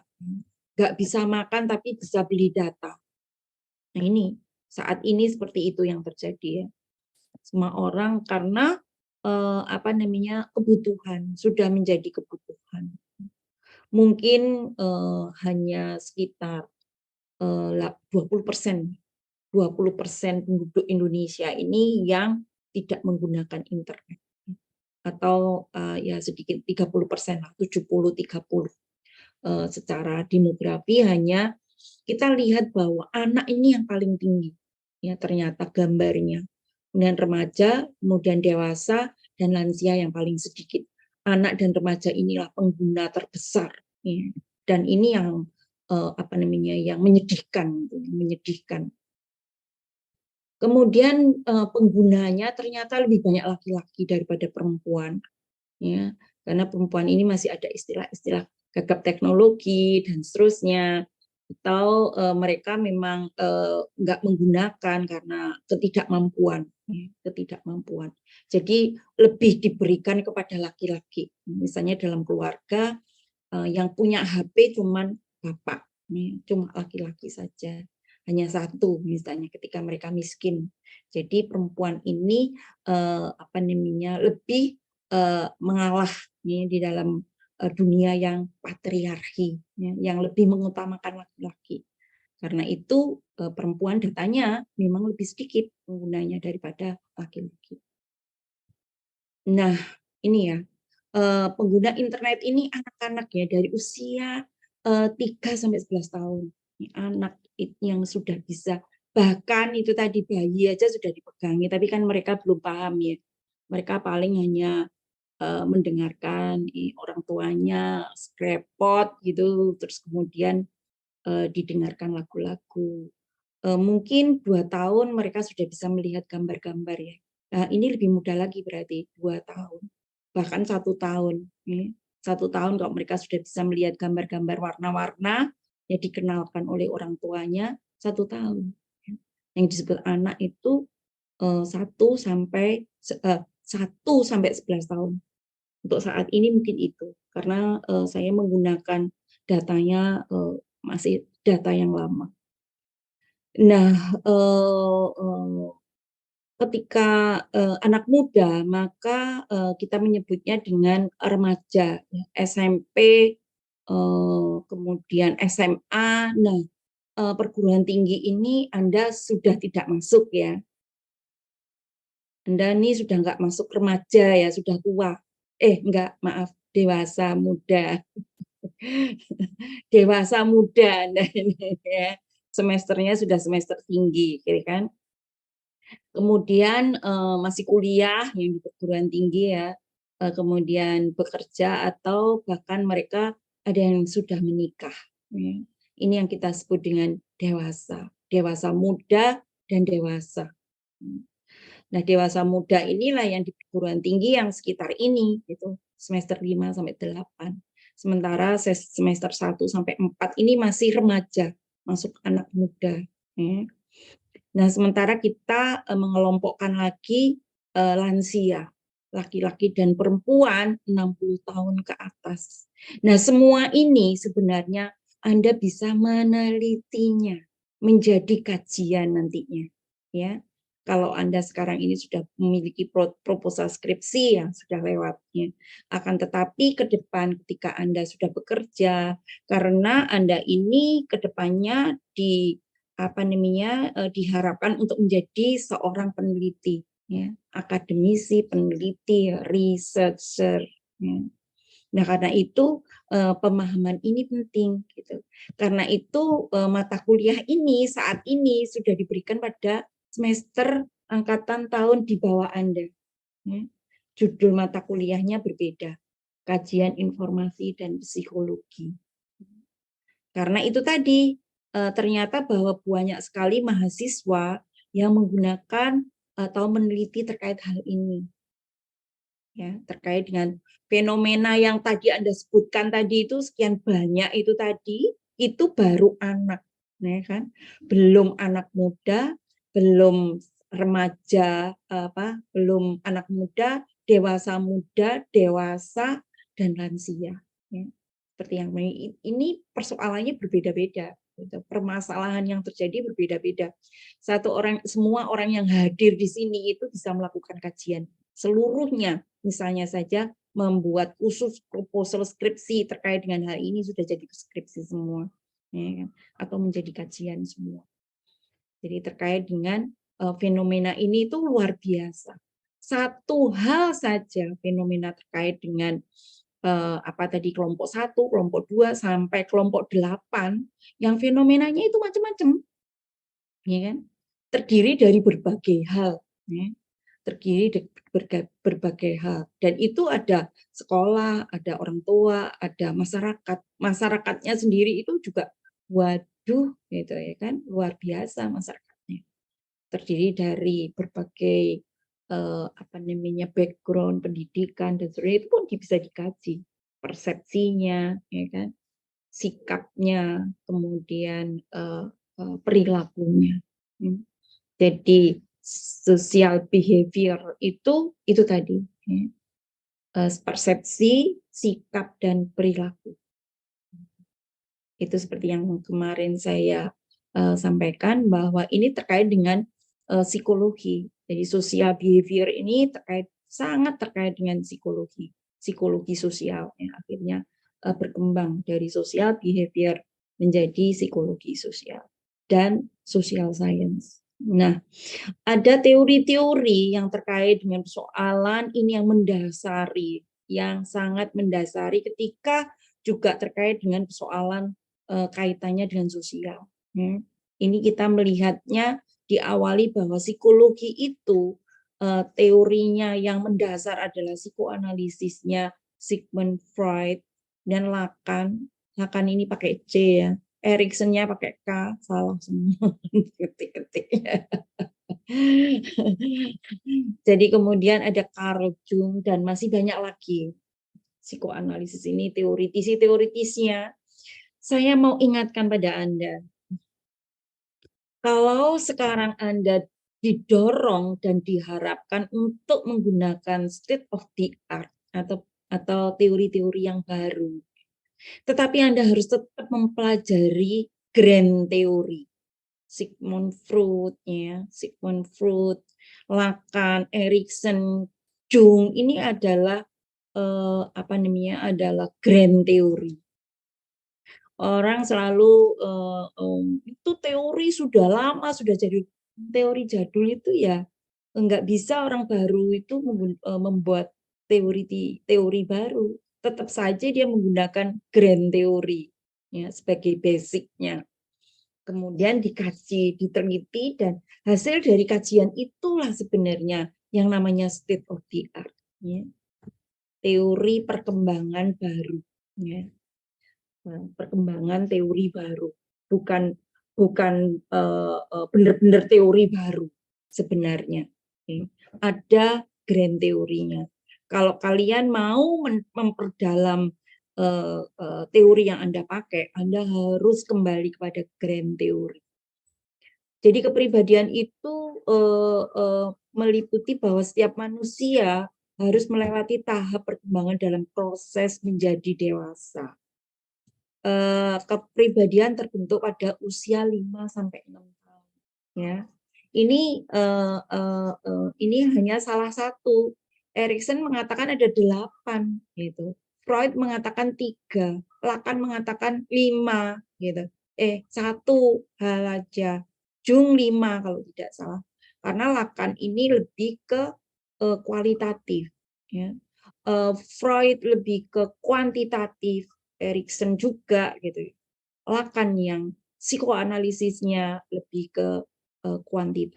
Nggak bisa makan tapi bisa beli data. Nah, ini saat ini seperti itu yang terjadi, ya. Semua orang karena kebutuhan, sudah menjadi kebutuhan. Mungkin hanya sekitar 20% penduduk Indonesia ini yang tidak menggunakan internet, atau ya sedikit 30% lah, 70-30. Secara demografi hanya kita lihat bahwa anak ini yang paling tinggi, ya, ternyata gambarnya. Kemudian remaja, kemudian dewasa, dan lansia yang paling sedikit. Anak dan remaja inilah pengguna terbesar, ya. Dan ini yang yang menyedihkan. Kemudian penggunanya ternyata lebih banyak laki-laki daripada perempuan, ya, karena perempuan ini masih ada istilah-istilah gagap teknologi dan seterusnya, atau mereka memang nggak menggunakan karena ketidakmampuan. Jadi lebih diberikan kepada laki-laki. Misalnya dalam keluarga yang punya HP cuman bapak, cuma laki-laki saja, hanya satu misalnya ketika mereka miskin. Jadi perempuan ini lebih mengalah di dalam dunia yang patriarki, yang lebih mengutamakan laki-laki. Karena itu perempuan datanya memang lebih sedikit penggunanya daripada laki-laki. Nah, ini ya, pengguna internet ini anak-anak ya, dari usia 3-11 tahun. Anak yang sudah bisa, bahkan itu tadi bayi aja sudah dipegangi, tapi kan mereka belum paham ya. Mereka paling hanya mendengarkan orang tuanya scrapot gitu, terus kemudian didengarkan lagu-lagu. Mungkin 2 tahun mereka sudah bisa melihat gambar-gambar ya. Nah, ini lebih mudah lagi berarti 2 tahun, bahkan 1 tahun. 1 tahun kalau mereka sudah bisa melihat gambar-gambar warna-warna, ya dikenalkan oleh orang tuanya, 1 tahun. Yang disebut anak itu 1 sampai 11 tahun. Untuk saat ini mungkin itu, karena saya menggunakan datanya masih data yang lama. Nah, ketika anak muda, maka kita menyebutnya dengan remaja, ya, SMP, kemudian SMA. Nah, perguruan tinggi ini Anda sudah tidak masuk ya. Anda ini sudah nggak masuk remaja ya, sudah tua. Enggak, maaf, dewasa muda. Dewasa muda, nah ini ya. Semesternya sudah semester tinggi, kan? Kemudian masih kuliah yang di perguruan tinggi ya, kemudian bekerja atau bahkan mereka ada yang sudah menikah. Ya. Ini yang kita sebut dengan dewasa muda dan dewasa. Nah, dewasa muda inilah yang di perguruan tinggi yang sekitar ini, gitu, semester 5 sampai 8. Sementara semester 1 sampai 4 ini masih remaja, masuk anak muda. Ya. Nah, sementara kita mengelompokkan lagi lansia, laki-laki dan perempuan 60 tahun ke atas. Nah, semua ini sebenarnya Anda bisa menelitinya menjadi kajian nantinya, ya. Kalau Anda sekarang ini sudah memiliki proposal skripsi yang sudah lewatnya. Akan tetapi ke depan ketika Anda sudah bekerja, karena Anda ini ke depannya diharapkan untuk menjadi seorang peneliti, ya, akademisi, peneliti, researcher. Ya. Nah, karena itu pemahaman ini penting, gitu. Karena itu mata kuliah ini saat ini sudah diberikan pada semester angkatan tahun di bawah Anda. Ya. Judul mata kuliahnya berbeda, kajian informasi dan psikologi. Karena itu tadi ternyata bahwa banyak sekali mahasiswa yang menggunakan atau meneliti terkait hal ini, ya, terkait dengan fenomena yang tadi Anda sebutkan tadi itu sekian banyak itu tadi, itu baru anak, ya kan? Belum anak muda, belum remaja, belum anak muda, dewasa, dan lansia. Ya. Seperti yang ini persoalannya berbeda-beda. Gitu. Permasalahan yang terjadi berbeda-beda. Semua orang yang hadir di sini itu bisa melakukan kajian seluruhnya. Misalnya saja membuat khusus proposal skripsi terkait dengan hal ini sudah jadi skripsi semua, ya kan? Atau menjadi kajian semua. Jadi terkait dengan fenomena ini itu luar biasa. Satu hal saja fenomena terkait dengan kelompok 1, kelompok 2 sampai kelompok 8 yang fenomenanya itu macam-macam. Ya kan? Terdiri dari berbagai hal, ya. Terdiri dari berbagai hal. Dan itu ada sekolah, ada orang tua, ada masyarakat. Masyarakatnya sendiri itu juga waduh gitu ya kan, luar biasa masyarakatnya. Terdiri dari berbagai background pendidikan dan sebagainya, itu pun bisa dikaji persepsinya, ya kan, sikapnya, kemudian perilakunya. Jadi social behavior itu tadi, ya, persepsi, sikap dan perilaku. Itu seperti yang kemarin saya sampaikan bahwa ini terkait dengan psikologi. Jadi social behavior ini sangat terkait dengan psikologi sosial, yang akhirnya berkembang dari social behavior menjadi psikologi sosial dan social science. Nah, ada teori-teori yang terkait dengan persoalan ini yang sangat mendasari ketika juga terkait dengan persoalan kaitannya dengan sosial. Ini kita melihatnya diawali bahwa psikologi itu teorinya yang mendasar adalah psikoanalisisnya Sigmund Freud dan Lacan. Lacan ini pakai C ya, Erikson-nya pakai K, salah semua. Ketik-ketik. Jadi kemudian ada Carl Jung dan masih banyak lagi psikoanalisis ini teoritisnya. Saya mau ingatkan pada Anda, kalau sekarang Anda didorong dan diharapkan untuk menggunakan state of the art atau teori-teori yang baru, tetapi Anda harus tetap mempelajari grand teori. Sigmund Freud, Lacan, Erikson, Jung, ini adalah adalah grand teori. Orang selalu itu teori sudah lama, sudah jadi teori jadul itu ya enggak bisa orang baru itu membuat teori baru. Tetap saja dia menggunakan grand teori ya sebagai basicnya. Kemudian dikaji, diteliti, dan hasil dari kajian itulah sebenarnya yang namanya state of the art, ya. Teori perkembangan baru, ya. Perkembangan teori baru, bukan benar-benar teori baru sebenarnya. Ya. Ada grand teorinya. Kalau kalian mau memperdalam teori yang Anda pakai, Anda harus kembali kepada grand teori. Jadi kepribadian itu meliputi bahwa setiap manusia harus melewati tahap perkembangan dalam proses menjadi dewasa. Kepribadian terbentuk pada usia 5-6 tahun. Ya. Ini hanya salah satu. Erikson mengatakan ada 8 gitu. Freud mengatakan 3, Lacan mengatakan 5 gitu. satu hal aja, Jung 5 kalau tidak salah. Karena Lacan ini lebih ke kualitatif, ya. Freud lebih ke kuantitatif, Erikson juga gitu. Lacan yang psikoanalisisnya lebih ke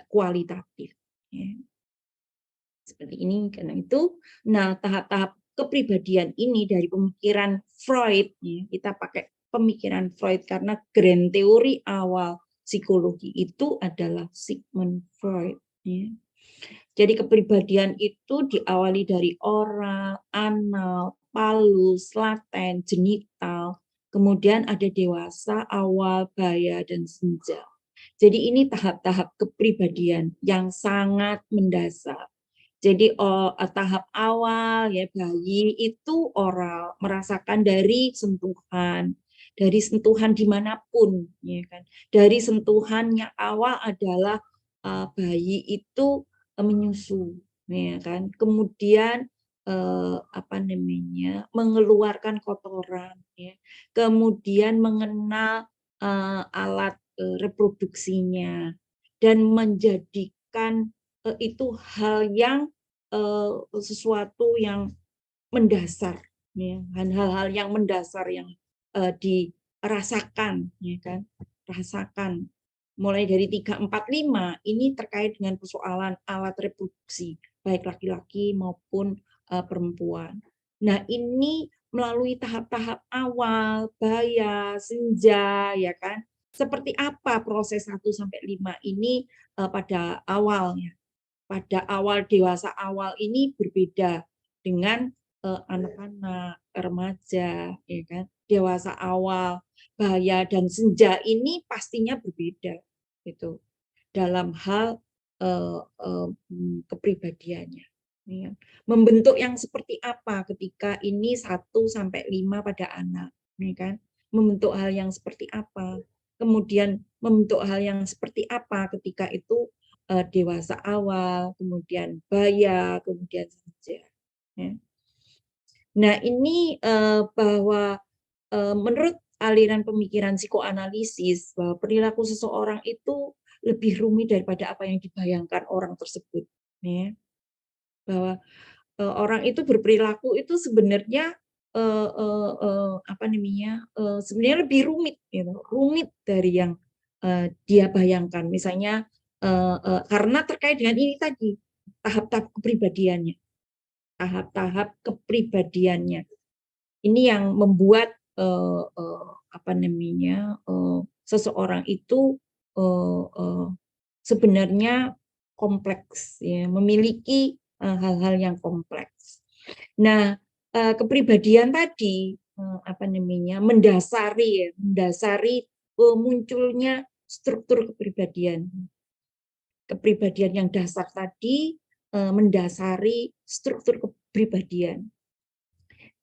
kualitatif, ya. Seperti ini, karena itu, nah tahap-tahap kepribadian ini dari pemikiran Freud, ya, kita pakai pemikiran Freud karena grand teori awal psikologi itu adalah Sigmund Freud, ya. Jadi kepribadian itu diawali dari oral, anal, palus, laten, genital, kemudian ada dewasa, awal, baya, dan senja. Jadi ini tahap-tahap kepribadian yang sangat mendasar. Jadi tahap awal ya bayi itu oral, merasakan dari sentuhan dimanapun, ya kan. Dari sentuhan yang awal adalah bayi itu menyusu, ya kan. Kemudian mengeluarkan kotoran, ya. Kemudian mengenal alat reproduksinya dan menjadikan itu hal yang sesuatu yang mendasar, ya. Hal-hal yang mendasar yang dirasakan, ya kan, rasakan. Mulai dari 3, 4, 5 ini terkait dengan persoalan alat reproduksi baik laki-laki maupun perempuan. Nah, ini melalui tahap-tahap awal, baya, senja, ya kan. Seperti apa proses 1 sampai 5 ini pada awalnya. Pada awal dewasa awal ini berbeda dengan anak-anak, remaja, ya kan. Dewasa awal, baya dan senja ini pastinya berbeda gitu dalam hal kepribadiannya. Ya. Membentuk yang seperti apa ketika ini 1 sampai 5 pada anak, ya kan? Membentuk hal yang seperti apa? Kemudian membentuk hal yang seperti apa ketika itu dewasa awal, kemudian baya, kemudian senja. Ya. Nah, ini bahwa menurut aliran pemikiran psikoanalisis bahwa perilaku seseorang itu lebih rumit daripada apa yang dibayangkan orang tersebut, ya. Bahwa orang itu berperilaku itu sebenarnya sebenarnya lebih rumit, gitu. Rumit dari yang dia bayangkan. Misalnya karena terkait dengan ini tadi tahap-tahap kepribadiannya, ini yang membuat seseorang itu sebenarnya kompleks, ya, memiliki hal-hal yang kompleks. Nah, kepribadian tadi mendasari munculnya struktur kepribadian. Kepribadian yang dasar tadi mendasari struktur kepribadian.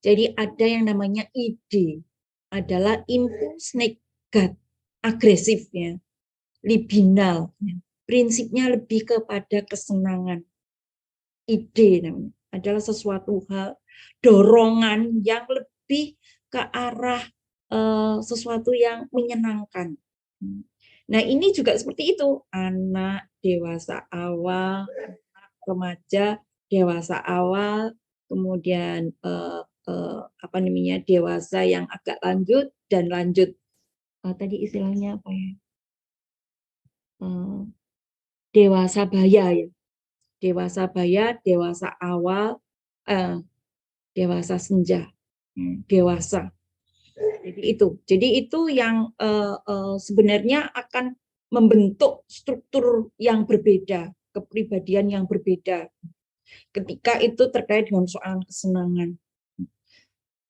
Jadi ada yang namanya ide, adalah impuls negat, agresif, ya, libinal. Ya. Prinsipnya lebih kepada kesenangan. Ide namanya adalah sesuatu hal, dorongan yang lebih ke arah sesuatu yang menyenangkan. Nah, ini juga seperti itu, anak, dewasa awal, anak, remaja, dewasa awal, kemudian dewasa yang agak lanjut dan lanjut. Tadi istilahnya apa ya? Dewasa baya, ya. Dewasa baya, dewasa awal, dewasa senja, dewasa. Jadi itu yang sebenarnya akan membentuk struktur yang berbeda, kepribadian yang berbeda. Ketika itu terkait dengan soal kesenangan.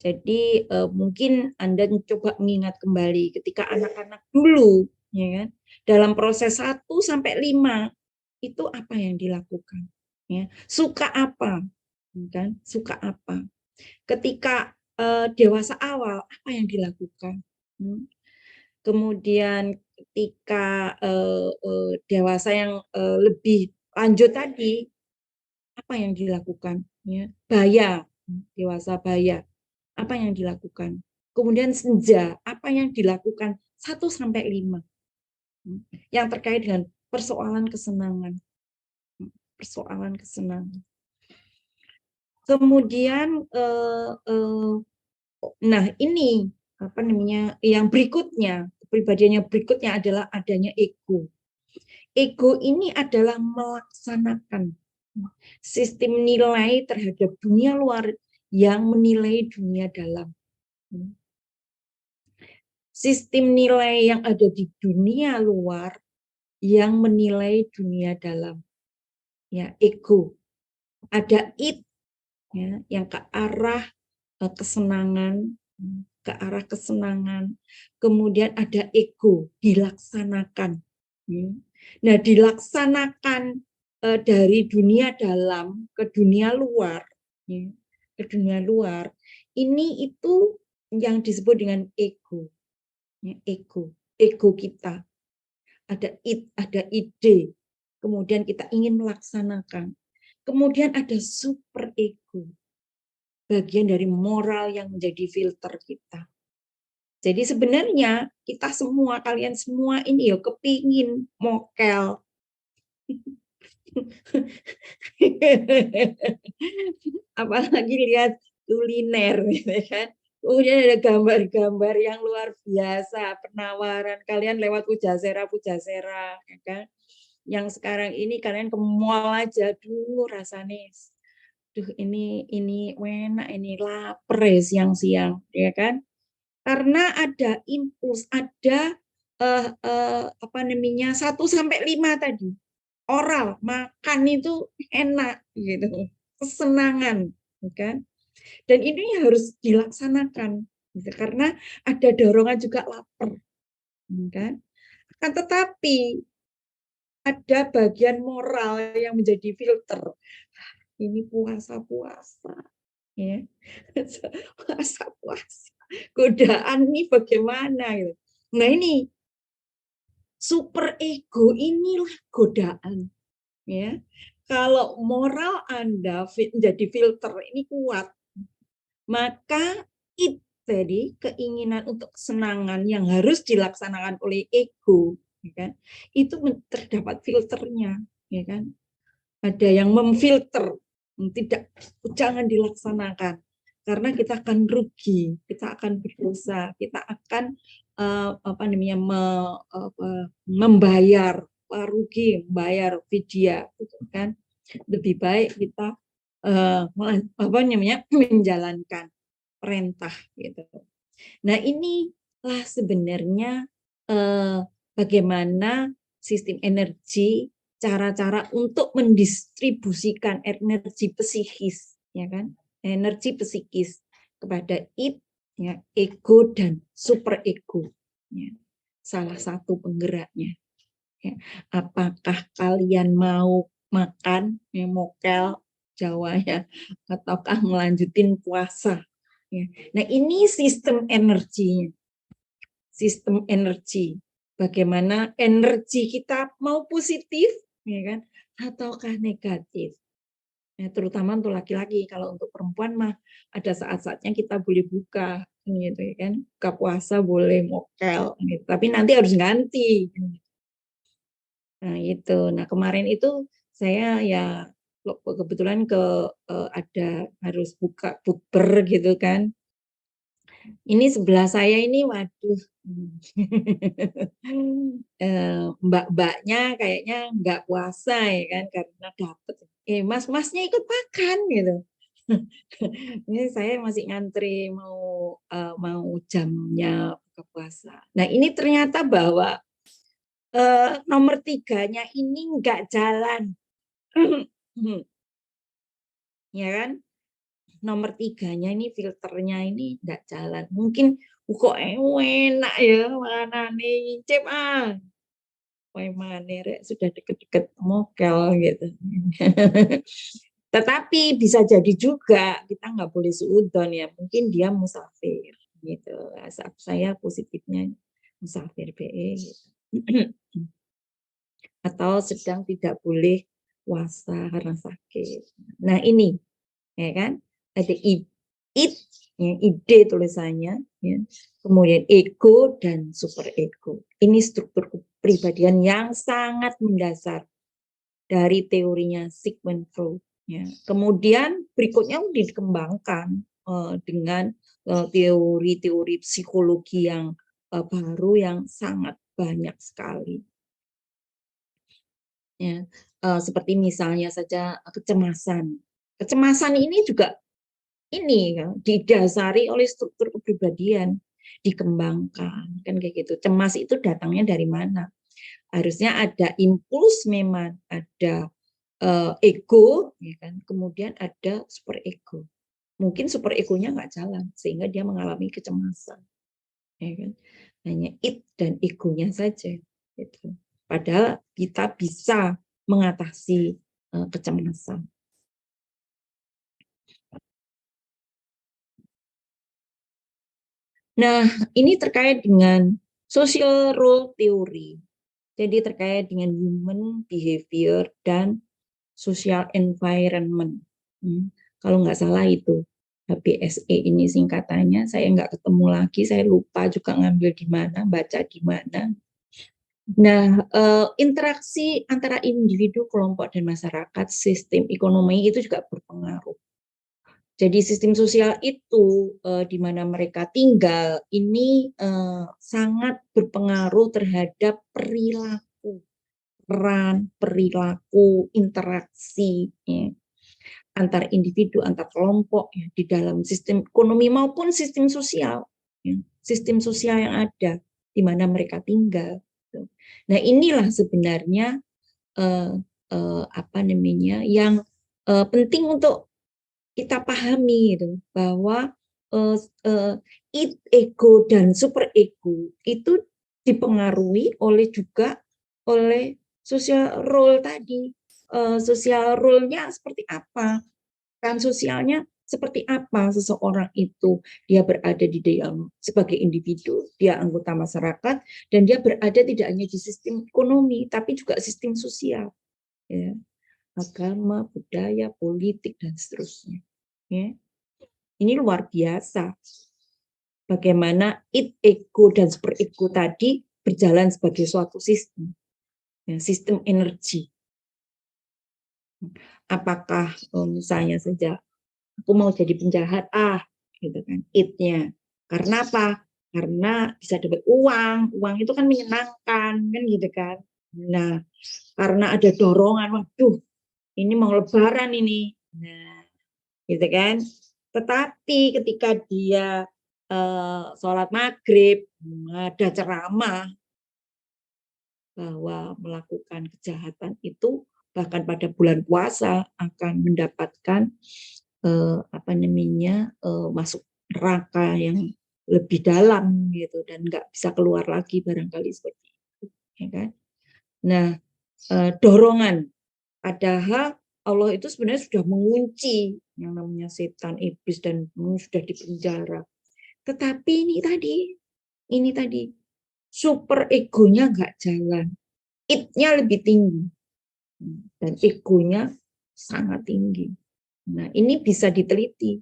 Jadi mungkin Anda coba mengingat kembali ketika anak-anak dulu, ya kan, dalam proses 1 sampai 5 itu apa yang dilakukan, ya. Suka apa, kan? Suka apa? Ketika dewasa awal apa yang dilakukan? Kemudian ketika dewasa yang lebih lanjut tadi apa yang dilakukan? Ya, baya, dewasa baya, apa yang dilakukan? Kemudian senja, apa yang dilakukan 1-5 yang terkait dengan persoalan kesenangan. Persoalan kesenangan. Kemudian nah ini apa namanya yang berikutnya, kepribadian yang berikutnya adalah adanya ego. Ego ini adalah melaksanakan sistem nilai terhadap dunia luar yang menilai dunia dalam. Sistem nilai yang ada di dunia luar yang menilai dunia dalam. Ya, ego. Ada id ya, yang ke arah kesenangan, kemudian ada ego, dilaksanakan. Nah, dilaksanakan dari dunia dalam ke dunia luar, ini itu yang disebut dengan ego. Ego kita. Ada id, ada ide, kemudian kita ingin melaksanakan. Kemudian ada super ego, bagian dari moral yang menjadi filter kita. Jadi sebenarnya kita semua, kalian semua ini ya kepingin mokel. Apalagi lihat kuliner, gitu kan. Kemudian ada gambar-gambar yang luar biasa, penawaran kalian lewat Pujasera, ya kan. Yang sekarang ini kalian ke mall aja dulu rasanya. Duh, ini enak, ini lapar ya siang-siang, ya kan? Karena ada impuls, ada 1-5 tadi. Oral, makan itu enak gitu. Kesenangan, kan? Dan ini harus dilaksanakan gitu, karena ada dorongan juga lapar, kan? Akan tetapi ada bagian moral yang menjadi filter. Ini puasa, ya. Puasa. Godaan nih bagaimana gitu. Nah, ini super ego inilah godaan, ya. Kalau moral Anda menjadi filter ini kuat, maka itu tadi keinginan untuk kesenangan yang harus dilaksanakan oleh ego, ya kan? Itu terdapat filternya, ya kan? Ada yang memfilter, jangan dilaksanakan karena kita akan rugi, kita akan berdosa, kita akan membayar rugi, membayar fidya, gitu kan? Lebih baik kita menjalankan perintah gitu. Nah, inilah sebenarnya bagaimana sistem energi, cara-cara untuk mendistribusikan energi psikis, ya kan? Energi psikis kepada id, ya, ego dan super ego, ya. Salah satu penggeraknya. Ya. Apakah kalian mau makan mokel Jawa ya, ataukah melanjutin puasa? Ya. Nah, ini sistem energinya. Sistem energi. Bagaimana energi kita mau positif, ya kan, ataukah negatif? Ya, terutama untuk laki-laki. Kalau untuk perempuan mah ada saat-saatnya kita boleh buka, gitu ya kan. Buka puasa boleh mokel, gitu. Tapi nanti harus ganti. Nah, itu. Nah, kemarin itu saya ya kebetulan ada harus buka bukber gitu kan. Ini sebelah saya ini, waduh, mbak-mbaknya kayaknya nggak puasa ya kan, karena dapet. Mas-masnya ikut makan gitu. Ini saya masih ngantri mau jamnya buka puasa. Nah, ini ternyata bahwa nomor 3-nya ini nggak jalan. Ya kan? Nomor 3-nya ini filternya ini nggak jalan. Mungkin kok enak ya mana nih cep mana sudah deket-deket mokel gitu. Tetapi bisa jadi juga kita nggak boleh suudon ya. Mungkin dia musafir gitu. Saya positifnya musafir BE gitu. Atau sedang tidak boleh puasa karena sakit. Nah, ini ya kan, ada ide tulisannya, ya. kemudian ego dan super ego. Ini struktur kepribadian yang sangat mendasar dari teorinya Sigmund Freud. Ya. Kemudian berikutnya dikembangkan dengan teori-teori psikologi yang baru yang sangat banyak sekali. Ya, seperti misalnya saja kecemasan. Kecemasan ini juga ini ya, didasari oleh struktur kepribadian, dikembangkan kan kayak gitu. Cemas itu datangnya dari mana? Harusnya ada impuls, memang ada ego, ya kan? Kemudian ada super ego. Mungkin super egonya nggak jalan sehingga dia mengalami kecemasan, ya kan? Hanya it dan egonya saja. Gitu. Padahal kita bisa mengatasi kecemasan. Nah, ini terkait dengan social role theory. Jadi terkait dengan human behavior dan social environment. Kalau nggak salah itu HBSE ini singkatannya. Saya nggak ketemu lagi, saya lupa juga ngambil di mana, baca di mana. Nah, interaksi antara individu, kelompok, dan masyarakat, sistem ekonomi itu juga berpengaruh. Jadi sistem sosial itu di mana mereka tinggal ini sangat berpengaruh terhadap perilaku, peran, perilaku, interaksi ya, antar individu, antar kelompok ya, di dalam sistem ekonomi maupun sistem sosial, ya, sistem sosial yang ada di mana mereka tinggal. Nah, inilah sebenarnya apa namanya yang penting untuk kita pahami gitu, bahwa ego dan super ego itu dipengaruhi juga oleh social role tadi. Social role-nya seperti apa? Peran sosialnya seperti apa seseorang itu? Dia berada di dalam sebagai individu, dia anggota masyarakat, dan dia berada tidak hanya di sistem ekonomi, tapi juga sistem sosial. Ya. Agama, budaya, politik, dan seterusnya. Ya. Ini luar biasa. Bagaimana ego dan super ego tadi berjalan sebagai suatu sistem. Ya, sistem energi. Apakah misalnya saja aku mau jadi penjahat, gitu kan, it-nya. Karena apa? Karena bisa dapat uang itu kan menyenangkan, kan gitu kan. Nah, karena ada dorongan, waduh, ini mau lebaran ini. Nah, gitu kan. Tetapi ketika dia sholat maghrib, ada ceramah bahwa melakukan kejahatan itu bahkan pada bulan puasa akan mendapatkan apa namanya masuk neraka yang lebih dalam gitu dan nggak bisa keluar lagi barangkali seperti itu, ya kan? Nah, dorongan. Padahal Allah itu sebenarnya sudah mengunci yang namanya setan, iblis, dan sudah dipenjara. Tetapi ini tadi super egonya nggak jalan, it-nya lebih tinggi dan egonya sangat tinggi. Nah, ini bisa diteliti.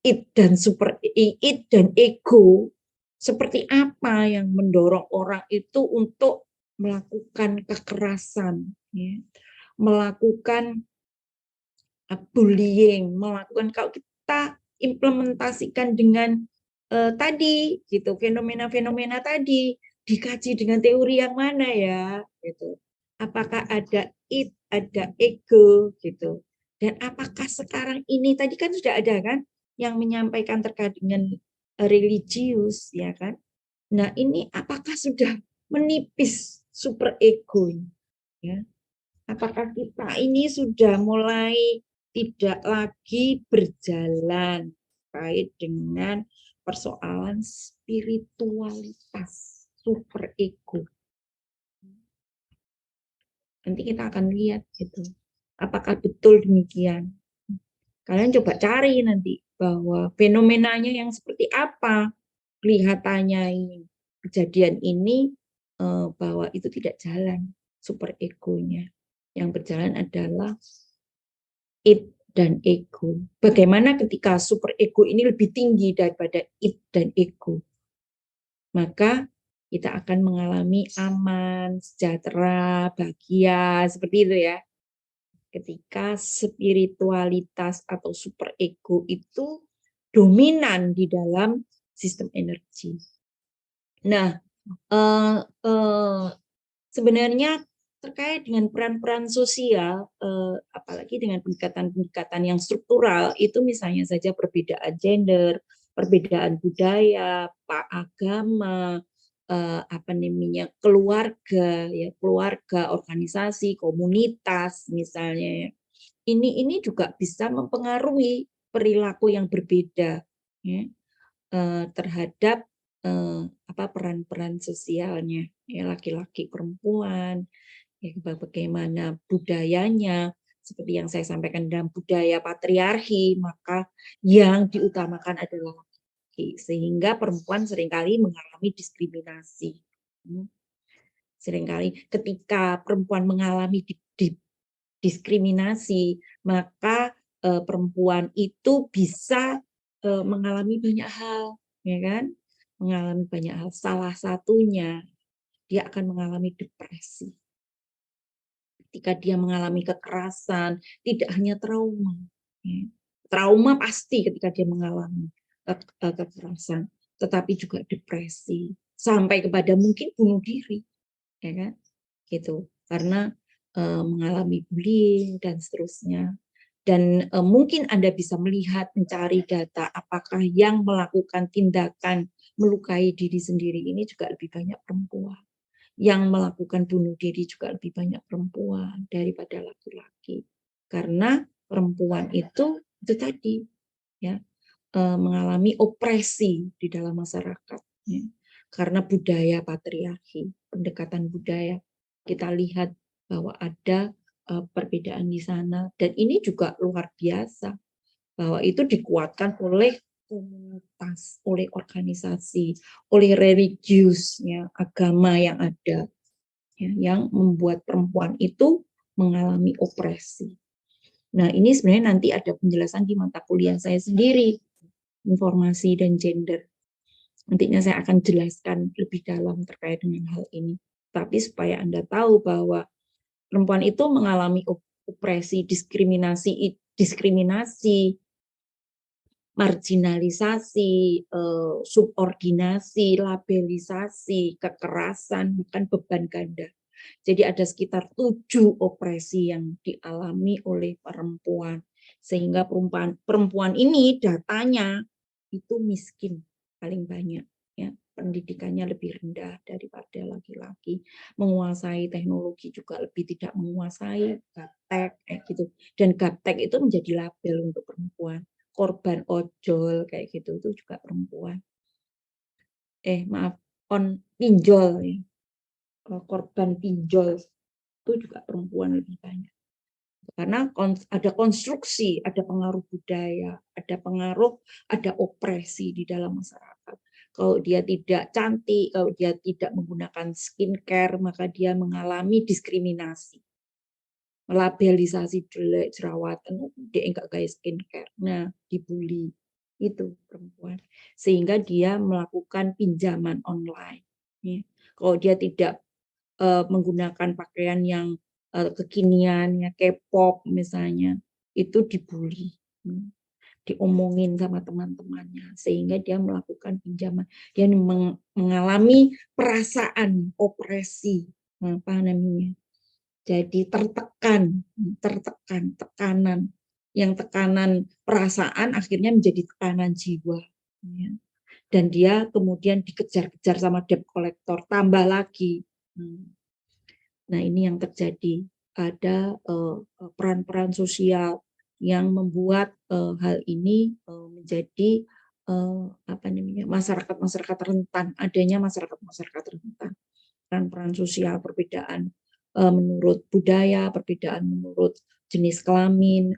It dan ego seperti apa yang mendorong orang itu untuk melakukan kekerasan, ya, melakukan bullying, melakukan, kalau kita implementasikan dengan tadi gitu, fenomena-fenomena tadi dikaji dengan teori yang mana ya gitu. Apakah ada it, ada ego gitu. Dan apakah sekarang ini tadi kan sudah ada kan yang menyampaikan terkait dengan religius, ya kan? Nah, ini apakah sudah menipis super ego ya? Apakah kita ini sudah mulai tidak lagi berjalan terkait dengan persoalan spiritualitas super ego? Nanti kita akan lihat gitu. Apakah betul demikian? Kalian coba cari nanti bahwa fenomenanya yang seperti apa kelihatannya ini, kejadian ini bahwa itu tidak jalan super egonya. Yang berjalan adalah it dan ego. Bagaimana ketika super ego ini lebih tinggi daripada it dan ego? maka kita akan mengalami aman, sejahtera, bahagia, seperti itu ya. Ketika spiritualitas atau superego itu dominan di dalam sistem energi. Nah, sebenarnya terkait dengan peran-peran sosial, apalagi dengan pendekatan-pendekatan yang struktural, itu misalnya saja perbedaan gender, perbedaan budaya, agama, keluarga, ya keluarga, organisasi, komunitas, misalnya. Ini juga bisa mempengaruhi perilaku yang berbeda, ya, terhadap peran-peran sosialnya, ya laki-laki, perempuan, ya bagaimana budayanya, seperti yang saya sampaikan dalam budaya patriarki, maka yang diutamakan adalah laki, sehingga perempuan seringkali mengalami diskriminasi. Seringkali ketika perempuan mengalami diskriminasi, maka perempuan itu bisa mengalami banyak hal, ya kan? Mengalami banyak hal. Salah satunya dia akan mengalami depresi. Ketika dia mengalami kekerasan, tidak hanya trauma. Ya. Trauma pasti ketika dia mengalami kekerasan, tetapi juga depresi, sampai kepada mungkin bunuh diri, ya kan? Gitu. Karena mengalami bullying dan seterusnya. Dan mungkin Anda bisa melihat, mencari data apakah yang melakukan tindakan melukai diri sendiri ini juga lebih banyak perempuan. Yang melakukan bunuh diri juga lebih banyak perempuan daripada laki-laki. Karena perempuan itu tadi ya mengalami opresi di dalam masyarakat. Ya. Karena budaya patriarki, pendekatan budaya, kita lihat bahwa ada perbedaan di sana, dan ini juga luar biasa bahwa itu dikuatkan oleh komunitas, oleh organisasi, oleh religius, ya, agama yang ada, ya, yang membuat perempuan itu mengalami opresi. Nah, ini sebenarnya nanti ada penjelasan di mata kuliah saya sendiri, informasi dan gender. Nantinya saya akan jelaskan lebih dalam terkait dengan hal ini. Tapi supaya Anda tahu bahwa perempuan itu mengalami opresi, diskriminasi, marginalisasi, subordinasi, labelisasi, kekerasan, bukan beban ganda. Jadi ada sekitar 7 opresi yang dialami oleh perempuan. Sehingga perempuan ini datanya itu miskin paling banyak. Ya, pendidikannya lebih rendah daripada laki-laki, menguasai teknologi juga lebih tidak menguasai, gaptek gitu. Dan gaptek itu menjadi label untuk perempuan. Korban ojol kayak gitu itu juga perempuan. Pinjol ya. Korban pinjol itu juga perempuan lebih banyak. Karena ada konstruksi, ada pengaruh budaya, ada opresi di dalam masyarakat. Kalau dia tidak cantik, kalau dia tidak menggunakan skincare, maka dia mengalami diskriminasi. Labelisasi jelek, jerawatan, dia enggak gaya skincare. Nah, dibully. Itu perempuan. Sehingga dia melakukan pinjaman online. Kalau dia tidak menggunakan pakaian yang kekinian, ya K-pop misalnya, itu dibully. Diomongin sama teman-temannya, sehingga dia melakukan pinjaman, dia mengalami perasaan opresi, jadi tekanan, yang tekanan perasaan akhirnya menjadi tekanan jiwa, ya. Dan dia kemudian dikejar-kejar sama debt collector, tambah lagi. Nah, ini yang terjadi, ada peran-peran sosial yang membuat hal ini menjadi masyarakat rentan, adanya masyarakat rentan. Peran-peran sosial, perbedaan menurut budaya, perbedaan menurut jenis kelamin,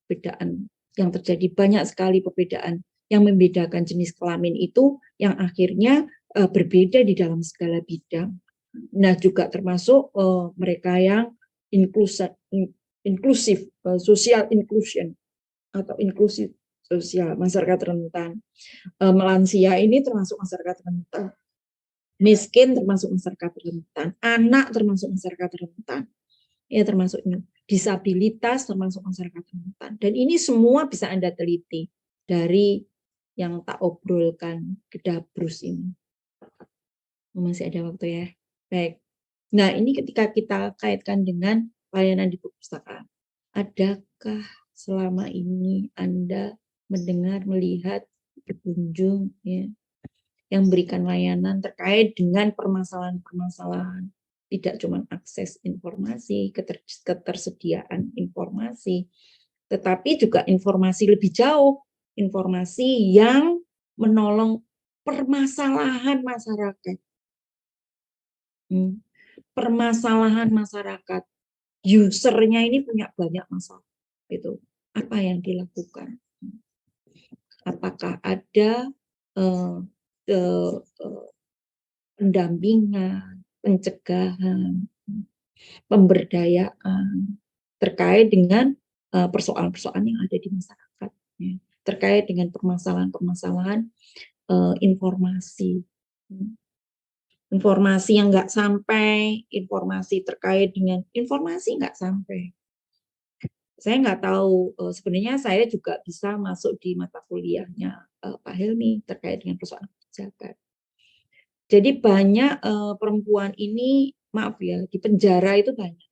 perbedaan yang terjadi, banyak sekali perbedaan yang membedakan jenis kelamin itu yang akhirnya berbeda di dalam segala bidang. Nah, juga termasuk mereka yang inklusif, social inclusion atau inklusif sosial, masyarakat rentan. Melansia ini termasuk masyarakat rentan. miskin termasuk masyarakat rentan, anak termasuk masyarakat rentan, ya termasuk ini, disabilitas termasuk masyarakat rentan. Dan ini semua bisa Anda teliti dari yang tak obrolkan ke Dabrus ini. Masih ada waktu ya. Baik. Nah, ini ketika kita kaitkan dengan pelayanan di perpustakaan. Adakah selama ini Anda mendengar, melihat, berkunjung ya, yang memberikan layanan terkait dengan permasalahan-permasalahan, tidak cuma akses informasi, ketersediaan informasi, tetapi juga informasi lebih jauh, informasi yang menolong permasalahan masyarakat. Permasalahan masyarakat, usernya ini punya banyak masalah. Itu apa yang dilakukan? Apakah ada pendampingan, pencegahan, pemberdayaan terkait dengan persoalan-persoalan yang ada di masyarakat, ya. Terkait dengan permasalahan-permasalahan informasi. Informasi yang nggak sampai, informasi terkait dengan informasi nggak sampai. Saya nggak tahu, sebenarnya saya juga bisa masuk di mata kuliahnya Pak Helmi terkait dengan persoalan kebijakan. Jadi banyak perempuan ini, maaf ya, di penjara itu banyak.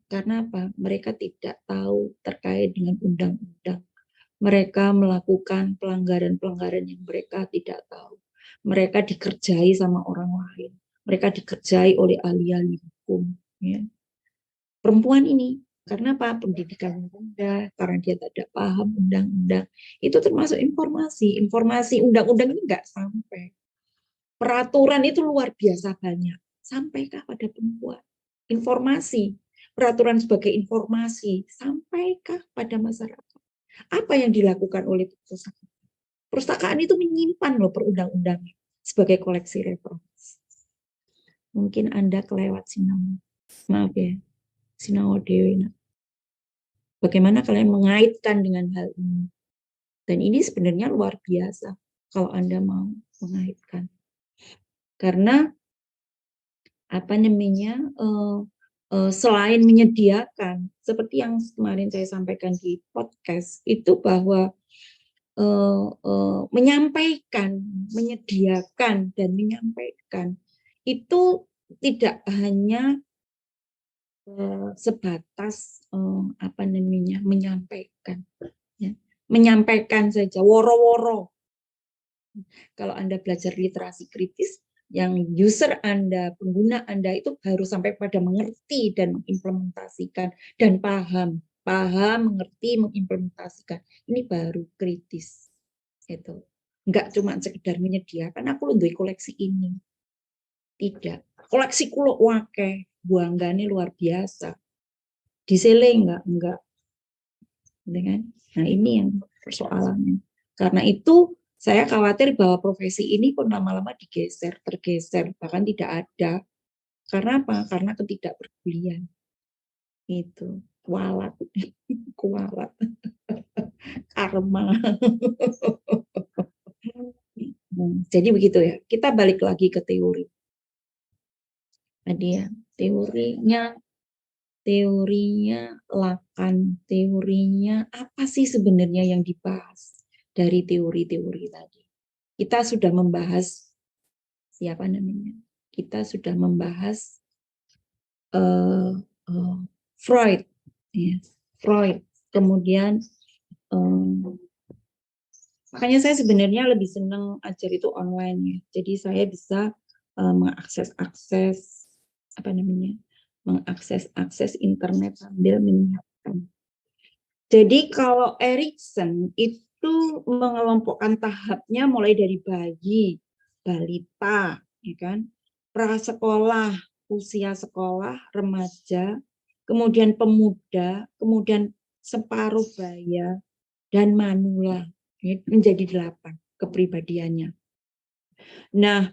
Karena apa? Mereka tidak tahu terkait dengan undang-undang. Mereka melakukan pelanggaran-pelanggaran yang mereka tidak tahu. Mereka dikerjai sama orang lain. Mereka dikerjai oleh ahli-ahli hukum. Ya. Perempuan ini, karena apa? Pendidikan rendah, karena dia tidak paham undang-undang. Itu termasuk informasi. Informasi undang-undang ini nggak sampai. Peraturan itu luar biasa banyak. Sampaikah pada perempuan? Informasi. Peraturan sebagai informasi. Sampaikah pada masyarakat? Apa yang dilakukan oleh perpustakaan? Perpustakaan itu menyimpan loh perundang-undangnya sebagai koleksi referensi. Mungkin Anda kelewat sinau. Maaf ya, sinau dewi. Bagaimana kalian mengaitkan dengan hal ini? Dan ini sebenarnya luar biasa kalau Anda mau mengaitkan. Karena apa namanya? Selain menyediakan, seperti yang kemarin saya sampaikan di podcast, itu bahwa menyampaikan, menyediakan dan menyampaikan itu tidak hanya sebatas apa namanya menyampaikan, ya. Menyampaikan saja woro-woro. Kalau Anda belajar literasi kritis, yang user Anda, pengguna Anda itu harus sampai pada mengerti dan mengimplementasikan dan paham, mengerti, mengimplementasikan. Ini baru kritis. Itu. Enggak cuma sekedar menyediakan, aku duwe koleksi ini. Tidak. Koleksi kulo wake, buanggane luar biasa. Diseling enggak. Dengan? Nah, ini yang persoalannya. Karena itu saya khawatir bahwa profesi ini pun lama-lama tergeser, bahkan tidak ada. Karena apa? Karena ketidakpedulian. Itu, kualat. Karma. Jadi begitu ya. Kita balik lagi ke teori. Tadi ya, teorinya Lacan, teorinya apa sih sebenarnya yang dibahas dari teori-teori tadi. Kita sudah membahas siapa namanya? Kita sudah membahas Freud, ya. Freud. Kemudian makanya saya sebenarnya lebih senang ajar itu online ya. Jadi saya bisa mengakses internet sambil menyiapkan. Jadi kalau Erikson itu mengelompokkan tahapnya mulai dari bayi, balita, ya kan, prasekolah, usia sekolah, remaja, kemudian pemuda, kemudian separuh baya, dan manula. Menjadi 8 kepribadiannya. Nah,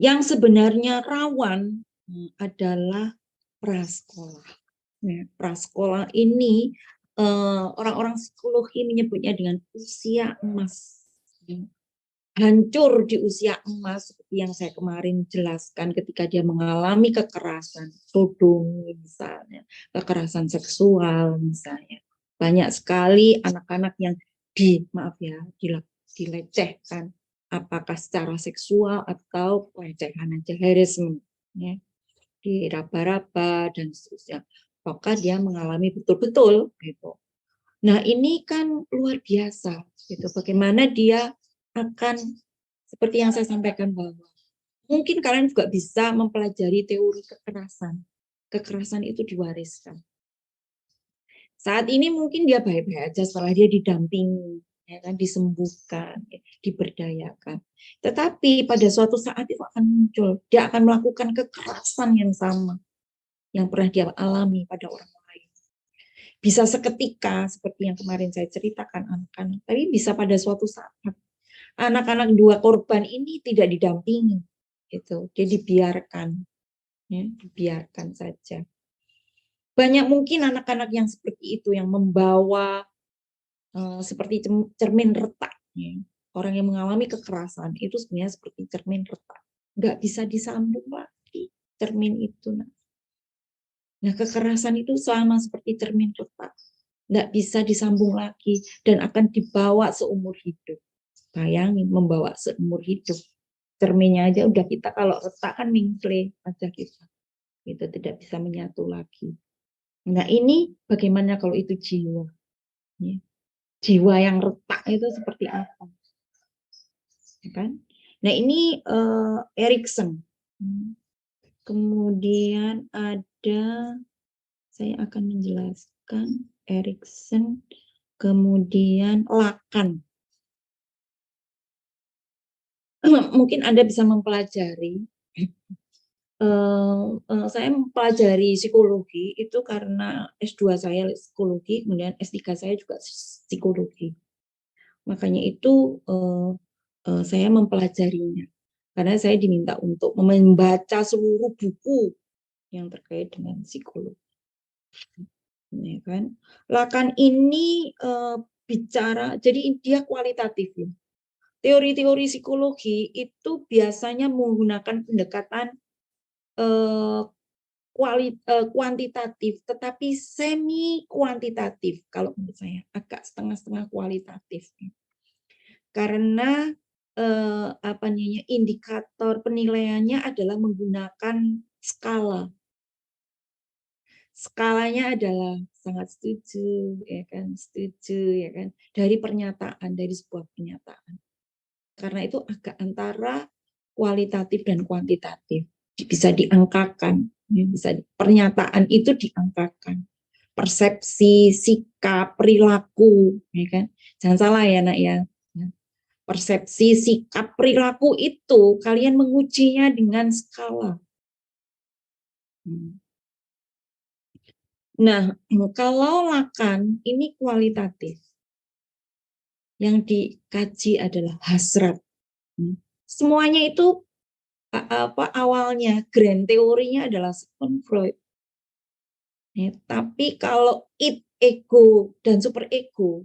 yang sebenarnya rawan adalah prasekolah. Prasekolah ini orang-orang psikologi menyebutnya dengan usia emas. hancur di usia emas seperti yang saya kemarin jelaskan ketika dia mengalami kekerasan, sodomi misalnya, kekerasan seksual misalnya. Banyak sekali anak-anak yang dilecehkan, apakah secara seksual atau pelecehan aja, harassment, ya, diraba-raba dan seterusnya. Apakah dia mengalami betul-betul gitu. Nah, ini kan luar biasa gitu. Bagaimana dia akan, seperti yang saya sampaikan, bahwa mungkin kalian juga bisa mempelajari teori kekerasan. Kekerasan itu diwariskan. Saat ini mungkin dia baik-baik aja setelah dia didampingi, ya kan, disembuhkan, diberdayakan. Tetapi pada suatu saat itu akan muncul, dia akan melakukan kekerasan yang sama yang pernah dia alami pada orang lain. Bisa seketika seperti yang kemarin saya ceritakan anak-anak, tapi bisa pada suatu saat anak-anak dua korban ini tidak didampingi, gitu. Dia dibiarkan, ya, dibiarkan saja. Banyak mungkin anak-anak yang seperti itu yang membawa seperti cermin retak. Ya. Orang yang mengalami kekerasan itu sebenarnya seperti cermin retak, nggak bisa disambung lagi cermin itu. Nah, kekerasan itu sama seperti cermin retak, nggak bisa disambung lagi dan akan dibawa seumur hidup. Bayangin, membawa seumur hidup. Cerminnya aja udah kita kalau retak kan mingkle aja kita. Itu tidak bisa menyatu lagi. Nah, ini bagaimana kalau itu jiwa? Ya. Jiwa yang retak itu seperti apa? Ya kan? Nah, ini Erikson. Kemudian ada, saya akan menjelaskan Erikson, kemudian Lacan. Mungkin Anda bisa mempelajari. Saya mempelajari psikologi itu karena S2 saya psikologi, kemudian S3 saya juga psikologi. Makanya itu saya mempelajarinya. Karena saya diminta untuk membaca seluruh buku yang terkait dengan psikologi. Ya kan? Lacan ini bicara, jadi dia kualitatif. Ya. Teori-teori psikologi itu biasanya menggunakan pendekatan kuantitatif, tetapi semi kuantitatif kalau menurut saya, agak setengah-setengah kualitatif. Karena indikator penilaiannya adalah menggunakan skala. Skalanya adalah sangat setuju, ya kan, setuju, ya kan, dari pernyataan, dari sebuah pernyataan. Karena itu agak antara kualitatif dan kuantitatif, bisa diangkakan, bisa pernyataan itu diangkakan, persepsi, sikap, perilaku, ya kan, jangan salah ya nak ya. Persepsi, sikap, perilaku itu kalian mengujinya dengan skala. Nah, kalau Lacan ini kualitatif. Yang dikaji adalah hasrat. Semuanya itu awalnya grand teorinya adalah Sigmund Freud. Ya, tapi kalau id, ego dan super ego,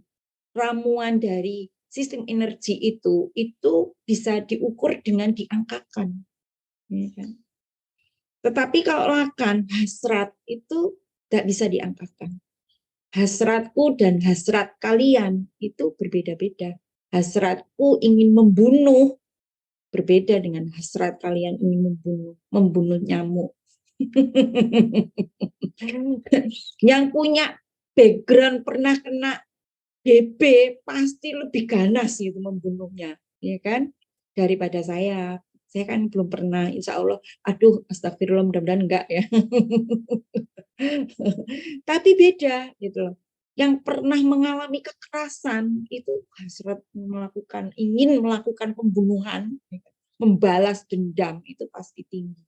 ramuan dari sistem energi itu bisa diukur dengan diangkakan. Ya kan? Tetapi kalau Lacan, hasrat itu tidak bisa diangkakan. Hasratku dan hasrat kalian itu berbeda-beda. Hasratku ingin membunuh berbeda dengan hasrat kalian ingin membunuh nyamuk. Yang punya background pernah kena DB pasti lebih ganas gitu membunuhnya, ya kan? Daripada saya. Saya kan belum pernah, insya Allah, aduh astagfirullah, mudah-mudahan enggak ya. Tapi beda gitu loh. Yang pernah mengalami kekerasan itu hasrat ingin melakukan pembunuhan, membalas dendam itu pasti tinggi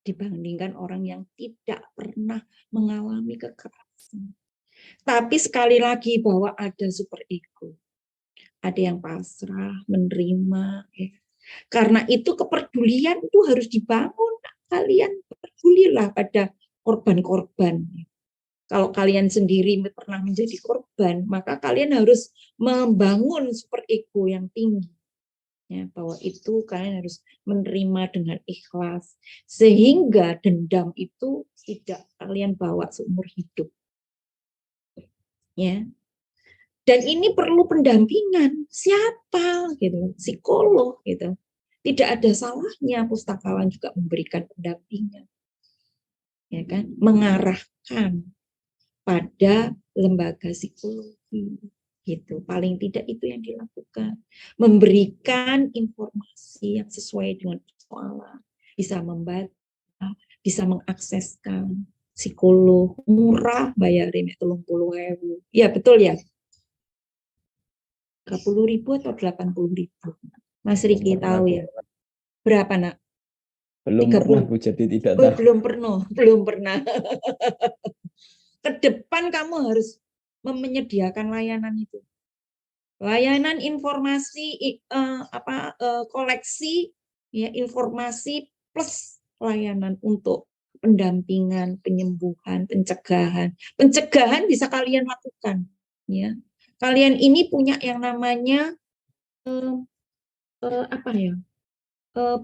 dibandingkan orang yang tidak pernah mengalami kekerasan. Tapi sekali lagi bahwa ada super ego, ada yang pasrah, menerima. Ya. Karena itu kepedulian itu harus dibangun. Kalian pedulilah pada korban-korban. Kalau kalian sendiri pernah menjadi korban, maka kalian harus membangun super ego yang tinggi. Ya, bahwa itu kalian harus menerima dengan ikhlas sehingga dendam itu tidak kalian bawa seumur hidup. Ya. Dan ini perlu pendampingan siapa gitu, psikolog gitu. Tidak ada salahnya pustakawan juga memberikan pendampingan, ya kan, mengarahkan pada lembaga psikologi gitu. Paling tidak itu yang dilakukan, memberikan informasi yang sesuai dengan persoalan, bisa membaca, bisa mengakseskan psikolog murah, bayarin 30.000. Ya betul ya. 30.000 atau 80.000. Mas Riki tahu ya? Berapa nak? Belum 30. pernah Bu, jadi tidak Oh, tahu. belum pernah. Ke depan kamu harus menyediakan layanan itu. Layanan informasi koleksi ya, informasi plus layanan untuk pendampingan, penyembuhan, pencegahan. Pencegahan bisa kalian lakukan ya. Kalian ini punya yang namanya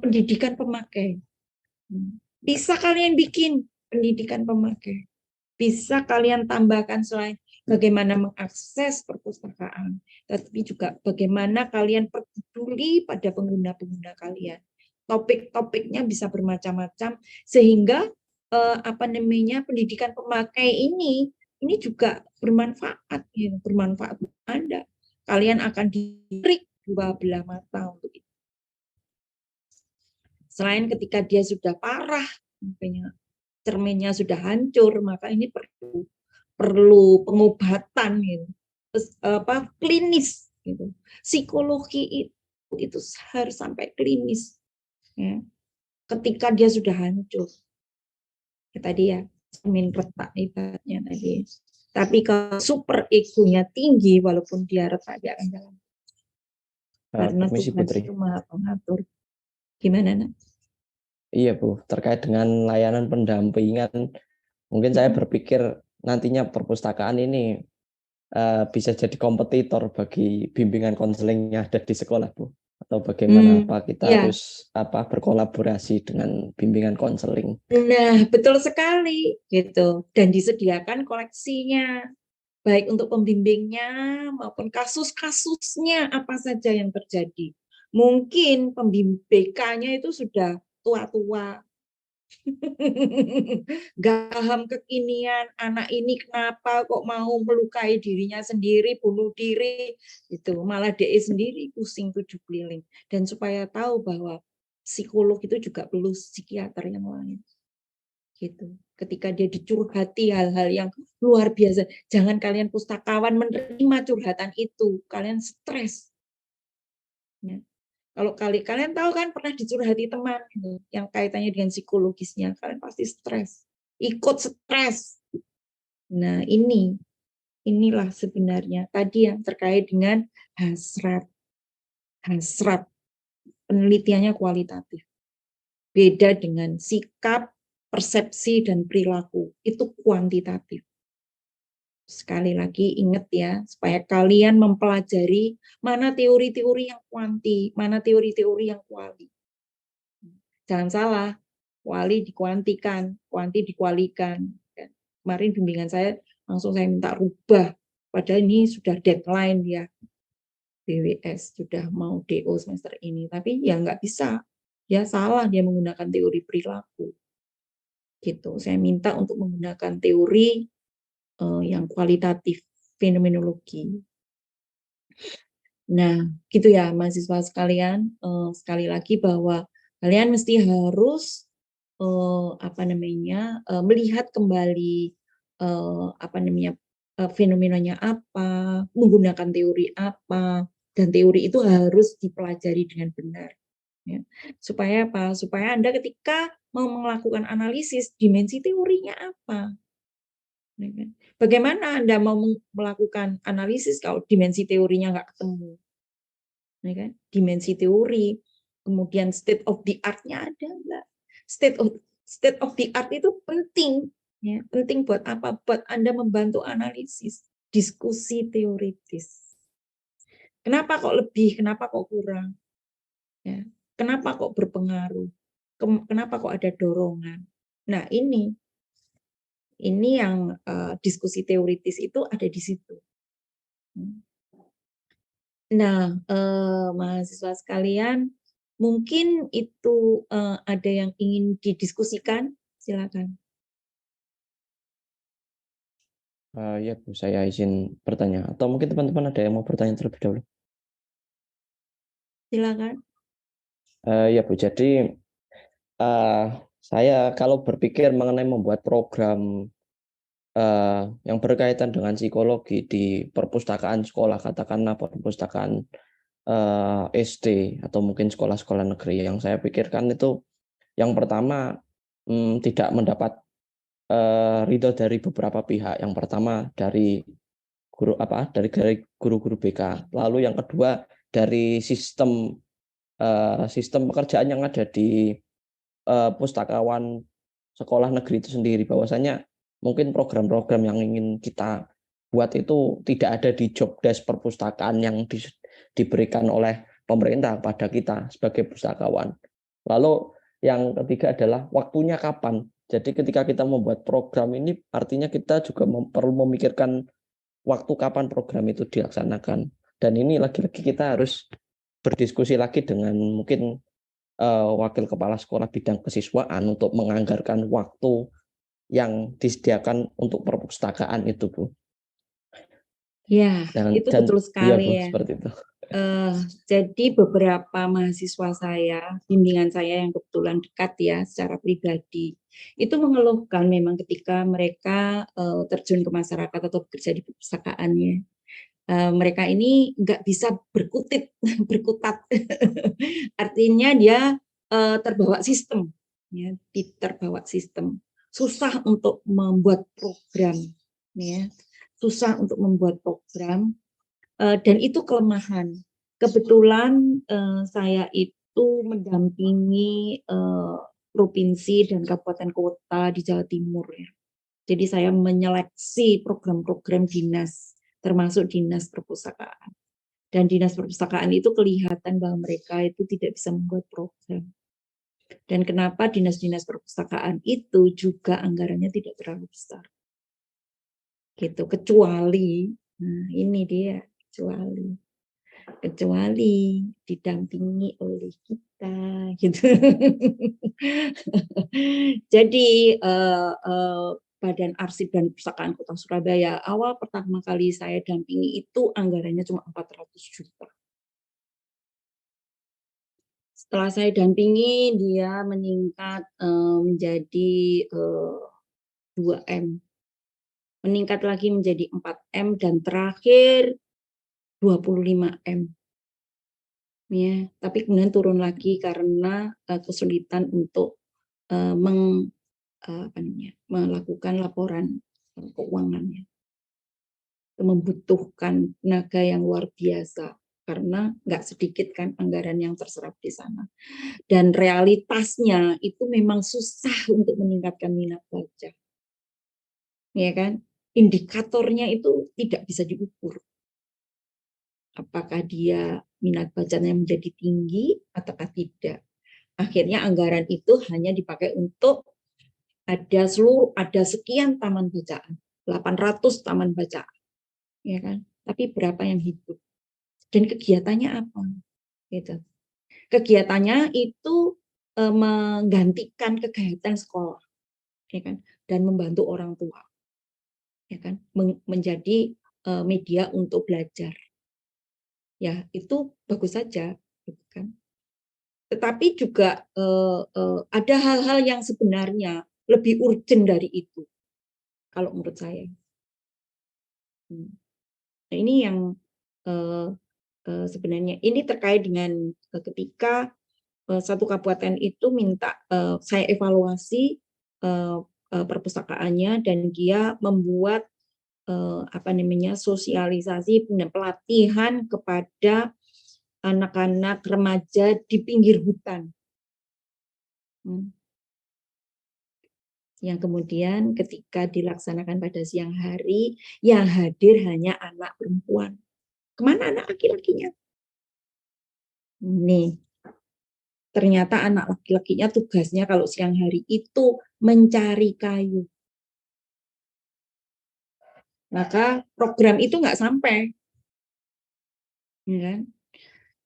pendidikan pemakai. Bisa kalian bikin pendidikan pemakai. Bisa kalian tambahkan selain bagaimana mengakses perpustakaan, tapi juga bagaimana kalian peduli pada pengguna-pengguna kalian. Topik-topiknya bisa bermacam-macam sehingga pendidikan pemakai ini juga bermanfaat, ya, bermanfaat untuk Anda. Kalian akan diberi dua belah mata untuk itu. Selain ketika dia sudah parah, cerminnya sudah hancur, maka ini perlu pengobatan gitu. Klinis gitu. Psikologi itu harus sampai klinis ya. Ketika dia sudah hancur. Ya, tadi ya, cermin retak ibaratnya tadi. Tapi kalau super egonya tinggi, walaupun dia retak dia akan jalan. Karena Tuhan itu Maha Pengatur. Gimana nak? Iya Bu, terkait dengan layanan pendampingan, mungkin saya berpikir nantinya perpustakaan ini bisa jadi kompetitor bagi bimbingan konseling yang ada di sekolah Bu, atau bagaimana kita harus berkolaborasi dengan bimbingan konseling. Nah, betul sekali gitu, dan disediakan koleksinya baik untuk pembimbingnya maupun kasus-kasusnya apa saja yang terjadi. Mungkin pembimbing-nya itu sudah tua-tua, gak paham kekinian, anak ini kenapa kok mau melukai dirinya sendiri, bunuh diri, itu malah DE sendiri pusing 7 keliling. Dan supaya tahu bahwa psikolog itu juga perlu psikiater yang lain. Gitu. Ketika dia dicurhati hal-hal yang luar biasa, jangan kalian pustakawan menerima curhatan itu, kalian stres. Ya. Kalau kalian tahu kan pernah dicurhati teman gitu, yang kaitannya dengan psikologisnya, kalian pasti stres, ikut stres. Nah inilah sebenarnya tadi yang terkait dengan hasrat penelitiannya kualitatif. Beda dengan sikap, persepsi, dan perilaku, itu kuantitatif. Sekali lagi ingat ya, supaya kalian mempelajari mana teori-teori yang kuanti, mana teori-teori yang kuali. Jangan salah, kuali dikuantikan, kuanti dikualikan. Kemarin bimbingan saya langsung saya minta rubah, padahal ini sudah deadline ya, BWS sudah mau DO semester ini, tapi ya nggak bisa, ya salah dia menggunakan teori perilaku. Gitu. Saya minta untuk menggunakan teori yang kualitatif, fenomenologi. Nah, gitu ya mahasiswa sekalian, sekali lagi bahwa kalian mesti harus melihat kembali fenomenanya apa, menggunakan teori apa, dan teori itu harus dipelajari dengan benar. Ya. Supaya apa? Supaya Anda ketika mau melakukan analisis, dimensi teorinya apa? Bagaimana Anda mau melakukan analisis kalau dimensi teorinya nggak ketemu? Dimensi teori, kemudian state of the art-nya ada nggak? State of the art itu penting. Ya, penting buat apa? Buat Anda membantu analisis, diskusi teoritis. Kenapa kok lebih, kenapa kok kurang? Ya. Kenapa kok berpengaruh? Kenapa kok ada dorongan? Nah, ini yang diskusi teoritis itu ada di situ. Nah, mahasiswa sekalian, mungkin itu ada yang ingin didiskusikan, silakan. Ya Bu, saya izin bertanya. Atau mungkin teman-teman ada yang mau bertanya terlebih dahulu? Silakan. Ya Bu, jadi saya kalau berpikir mengenai membuat program yang berkaitan dengan psikologi di perpustakaan sekolah, katakanlah perpustakaan SD atau mungkin sekolah-sekolah negeri, yang saya pikirkan itu yang pertama tidak mendapat ridho dari beberapa pihak. Yang pertama dari guru-guru BK. Lalu yang kedua dari sistem pekerjaan yang ada di pustakawan sekolah negeri itu sendiri, bahwasanya mungkin program-program yang ingin kita buat itu tidak ada di job desk perpustakaan yang diberikan oleh pemerintah pada kita sebagai pustakawan. Lalu yang ketiga adalah waktunya kapan. Jadi ketika kita membuat program ini artinya kita juga perlu memikirkan waktu kapan program itu dilaksanakan. Dan ini lagi-lagi kita harus berdiskusi lagi dengan mungkin wakil kepala sekolah bidang kesiswaan untuk menganggarkan waktu yang disediakan untuk perpustakaan itu, Bu. Ya, itu betul sekali Bu, ya. seperti itu. Jadi beberapa mahasiswa saya, bimbingan saya yang kebetulan dekat ya secara pribadi, itu mengeluhkan memang ketika mereka terjun ke masyarakat atau bekerja di perpustakaannya, mereka ini nggak bisa berkutat, artinya dia terbawa sistem, ya, terbawa sistem, susah untuk membuat program, ya, susah untuk membuat program. Dan itu kelemahan. Kebetulan saya itu mendampingi provinsi dan kabupaten kota di Jawa Timur ya. Jadi saya menyeleksi program-program dinas, termasuk dinas perpustakaan. Dan dinas perpustakaan itu kelihatan bahwa mereka itu tidak bisa membuat program. Dan kenapa dinas-dinas perpustakaan itu juga anggarannya tidak terlalu besar. Gitu, kecuali, nah ini dia, kecuali didampingi oleh kita gitu. Jadi Badan Arsip dan Perpustakaan Kota Surabaya awal pertama kali saya dampingi itu anggarannya cuma 400 juta. Setelah saya dampingi dia meningkat menjadi 2M. Meningkat lagi menjadi 4M dan terakhir 25M. Ya, tapi kemudian turun lagi karena kesulitan untuk melakukan laporan keuangannya. Membutuhkan tenaga yang luar biasa karena nggak sedikit kan anggaran yang terserap di sana. Dan realitasnya itu memang susah untuk meningkatkan minat baca. Ya kan? Indikatornya itu tidak bisa diukur. Apakah dia minat bacanya menjadi tinggi ataukah tidak. Akhirnya anggaran itu hanya dipakai untuk ada sekian taman bacaan, 800 taman bacaan. Ya kan? Tapi berapa yang hidup? Dan kegiatannya apa? Gitu. Kegiatannya itu menggantikan kegiatan sekolah, ya kan? Dan membantu orang tua. Ya kan? Menjadi media untuk belajar. Ya, itu bagus saja, gitu kan. Tetapi juga ada hal-hal yang sebenarnya lebih urgent dari itu, kalau menurut saya. Nah, ini yang sebenarnya ini terkait dengan ketika satu kabupaten itu minta saya evaluasi perpustakaannya dan dia membuat sosialisasi dan pelatihan kepada anak-anak remaja di pinggir hutan. Yang kemudian ketika dilaksanakan pada siang hari, yang hadir hanya anak perempuan. Kemana anak laki-lakinya? Nih, Ternyata anak laki-lakinya tugasnya kalau siang hari itu mencari kayu. Maka program itu nggak sampai. Ya kan?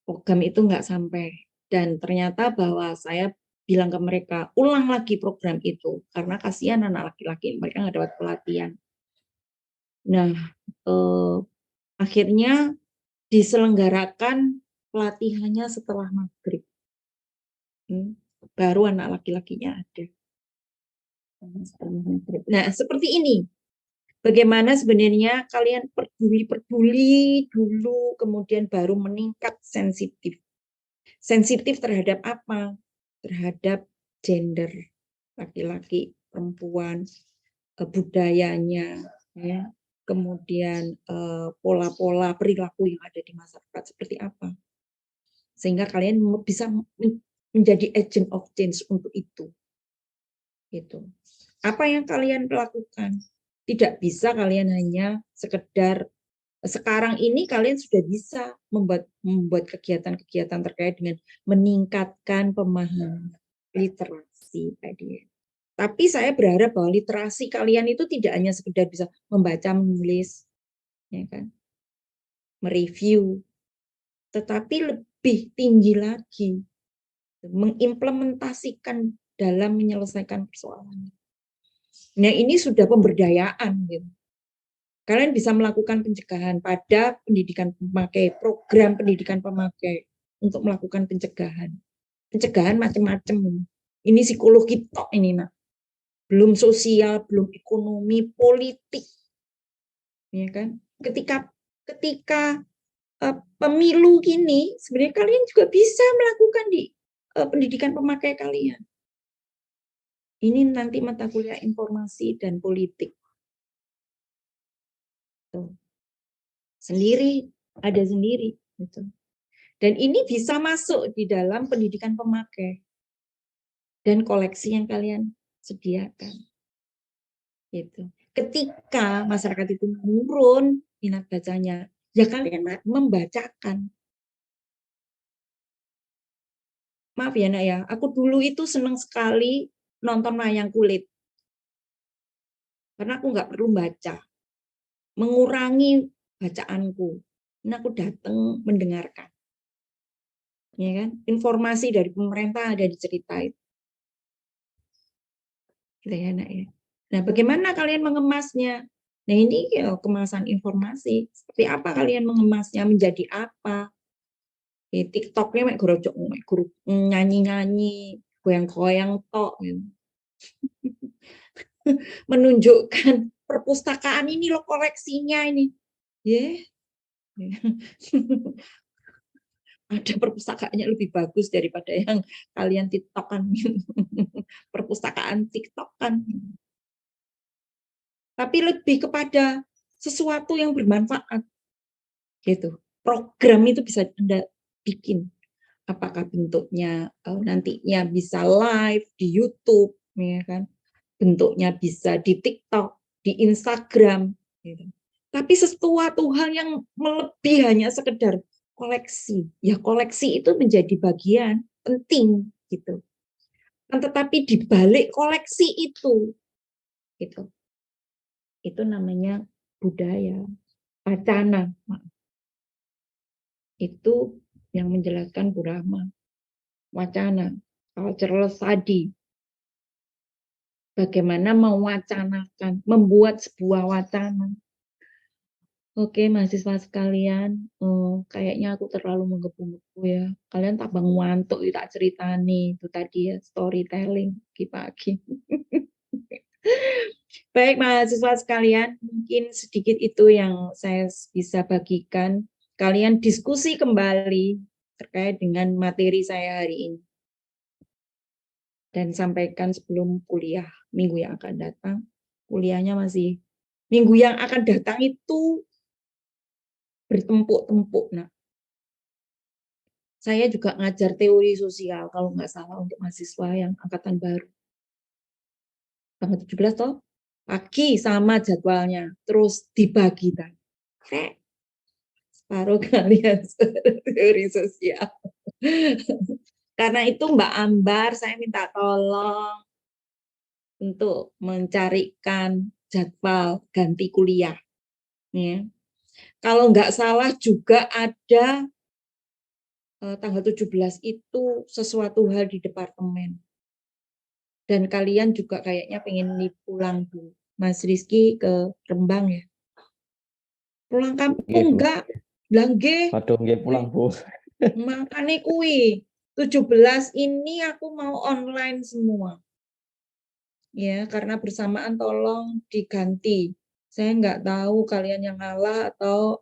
Program itu nggak sampai. Dan ternyata bahwa saya bilang ke mereka, ulang lagi program itu. Karena kasihan anak laki-laki, mereka nggak dapat pelatihan. Nah, akhirnya diselenggarakan pelatihannya setelah maghrib. Baru anak laki-lakinya ada. Nah, seperti ini. Bagaimana sebenarnya kalian peduli dulu, kemudian baru meningkat sensitif. Sensitif terhadap apa? Terhadap gender, laki-laki, perempuan, budayanya, ya. Kemudian pola-pola perilaku yang ada di masyarakat seperti apa. Sehingga kalian bisa menjadi agent of change untuk itu. Gitu. Apa yang kalian lakukan? Tidak bisa kalian hanya sekedar sekarang ini kalian sudah bisa membuat kegiatan-kegiatan terkait dengan meningkatkan pemahaman literasi tadi. Tapi saya berharap bahwa literasi kalian itu tidak hanya sekedar bisa membaca, menulis, ya kan, mereview, tetapi lebih tinggi lagi mengimplementasikan dalam menyelesaikan persoalan. Nah, ini sudah pemberdayaan. Gitu. Kalian bisa melakukan pencegahan pada pendidikan pemakai, program pendidikan pemakai untuk melakukan pencegahan. Pencegahan macam-macam. Ini psikologi tok ini, nak. Belum sosial, belum ekonomi, politik. Ya kan? Ketika pemilu gini, sebenarnya kalian juga bisa melakukan di pendidikan pemakai kalian. Ini nanti mata kuliah informasi dan politik. Tuh. Sendiri, ada sendiri. Gitu. Dan ini bisa masuk di dalam pendidikan pemakai. Dan koleksi yang kalian sediakan. Gitu. Ketika masyarakat itu menurun minat bacanya, ya kalian membacakan. Maaf ya nak ya, aku dulu itu senang sekali nonton wayang kulit. Karena aku nggak perlu baca. Mengurangi bacaanku. Nah, aku datang mendengarkan. Ya kan? Informasi dari pemerintah ada di cerita itu. Gitu ya, nak ya. Nah, bagaimana kalian mengemasnya? Nah, ini kemasan informasi. Seperti apa kalian mengemasnya? Menjadi apa? TikToknya mek gorojok, nyanyi-nyanyi, goyang-goyang tok. Gitu. Menunjukkan perpustakaan ini loh koleksinya ini. Yeah. Ada perpustakaannya lebih bagus daripada yang kalian TikTokan. Perpustakaan TikTokan. Tapi lebih kepada sesuatu yang bermanfaat. Gitu. Program itu bisa Anda bikin. Apakah bentuknya nantinya bisa live di YouTube, ya kan? Bentuknya bisa di TikTok, di Instagram. Gitu. Tapi sesuatu hal yang melebihi hanya sekedar koleksi. Ya koleksi itu menjadi bagian penting gitu. Tetapi di balik koleksi itu gitu. Itu namanya budaya, wacana. Itu yang menjelaskan Bu Rahma. Wacana, cultural study. Bagaimana mewacanakan, membuat sebuah wacana. Oke, mahasiswa sekalian, kayaknya aku terlalu menggebu-gebu ya. Kalian tak bang ngantuk, tak ceritani itu tadi ya, storytelling pagi-pagi. Baik, mahasiswa sekalian, mungkin sedikit itu yang saya bisa bagikan. Kalian diskusi kembali terkait dengan materi saya hari ini. Dan sampaikan sebelum kuliah minggu yang akan datang. Kuliahnya masih minggu yang akan datang itu bertempuk-tempuk. Nah, saya juga ngajar teori sosial kalau nggak salah untuk mahasiswa yang angkatan baru. Tanggal 17 toh, pagi sama jadwalnya, terus dibagi tadi. Separuh kalian teori sosial. Karena itu Mbak Ambar, saya minta tolong untuk mencarikan jadwal ganti kuliah. Ya. Kalau nggak salah juga ada tanggal 17 itu sesuatu hal di departemen. Dan kalian juga kayaknya pengen pulang, Bu. Mas Rizky ke Rembang ya. Pulang kampung Nggih, Bu. enggak? Langge. Waduh, nggih pulang, Bu. Makanya kuwi 17 ini aku mau online semua. Ya, karena bersamaan tolong diganti. Saya nggak tahu kalian yang ngalah atau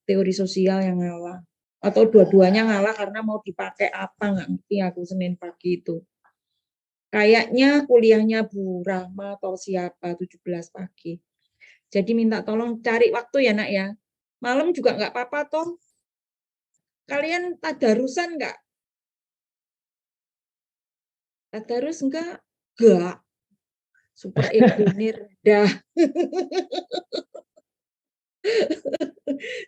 teori sosial yang ngalah. Atau dua-duanya ngalah karena mau dipakai apa, nggak ngerti aku Senin pagi itu. Kayaknya kuliahnya Bu Rahma atau siapa 17 pagi. Jadi minta tolong cari waktu ya nak ya. Malam juga nggak apa-apa toh. Kalian tadarusan nggak? Tadarus enggak? Enggak. Super egonya rendah.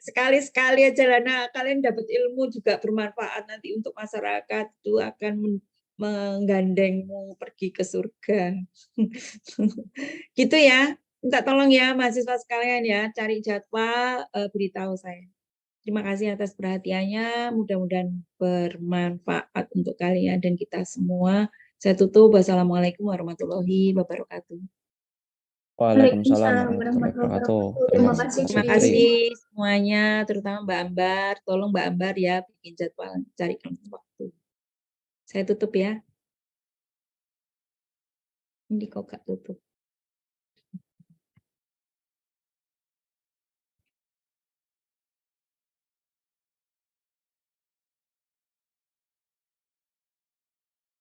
Sekali-sekali aja lah. Nah, kalian dapat ilmu juga bermanfaat nanti untuk masyarakat. Itu akan menggandengmu pergi ke surga. Gitu ya. Minta tolong ya mahasiswa sekalian ya. Cari jadwal, beritahu saya. Terima kasih atas perhatiannya. Mudah-mudahan bermanfaat untuk kalian dan kita semua. Saya tutup. Wassalamualaikum warahmatullahi wabarakatuh. Waalaikumsalam warahmatullahi wabarakatuh. Terima kasih. Terima kasih semuanya, terutama Mbak Ambar. Tolong Mbak Ambar ya bikin jadwal, carikan waktu. Saya tutup ya. Ini kok gak tutup.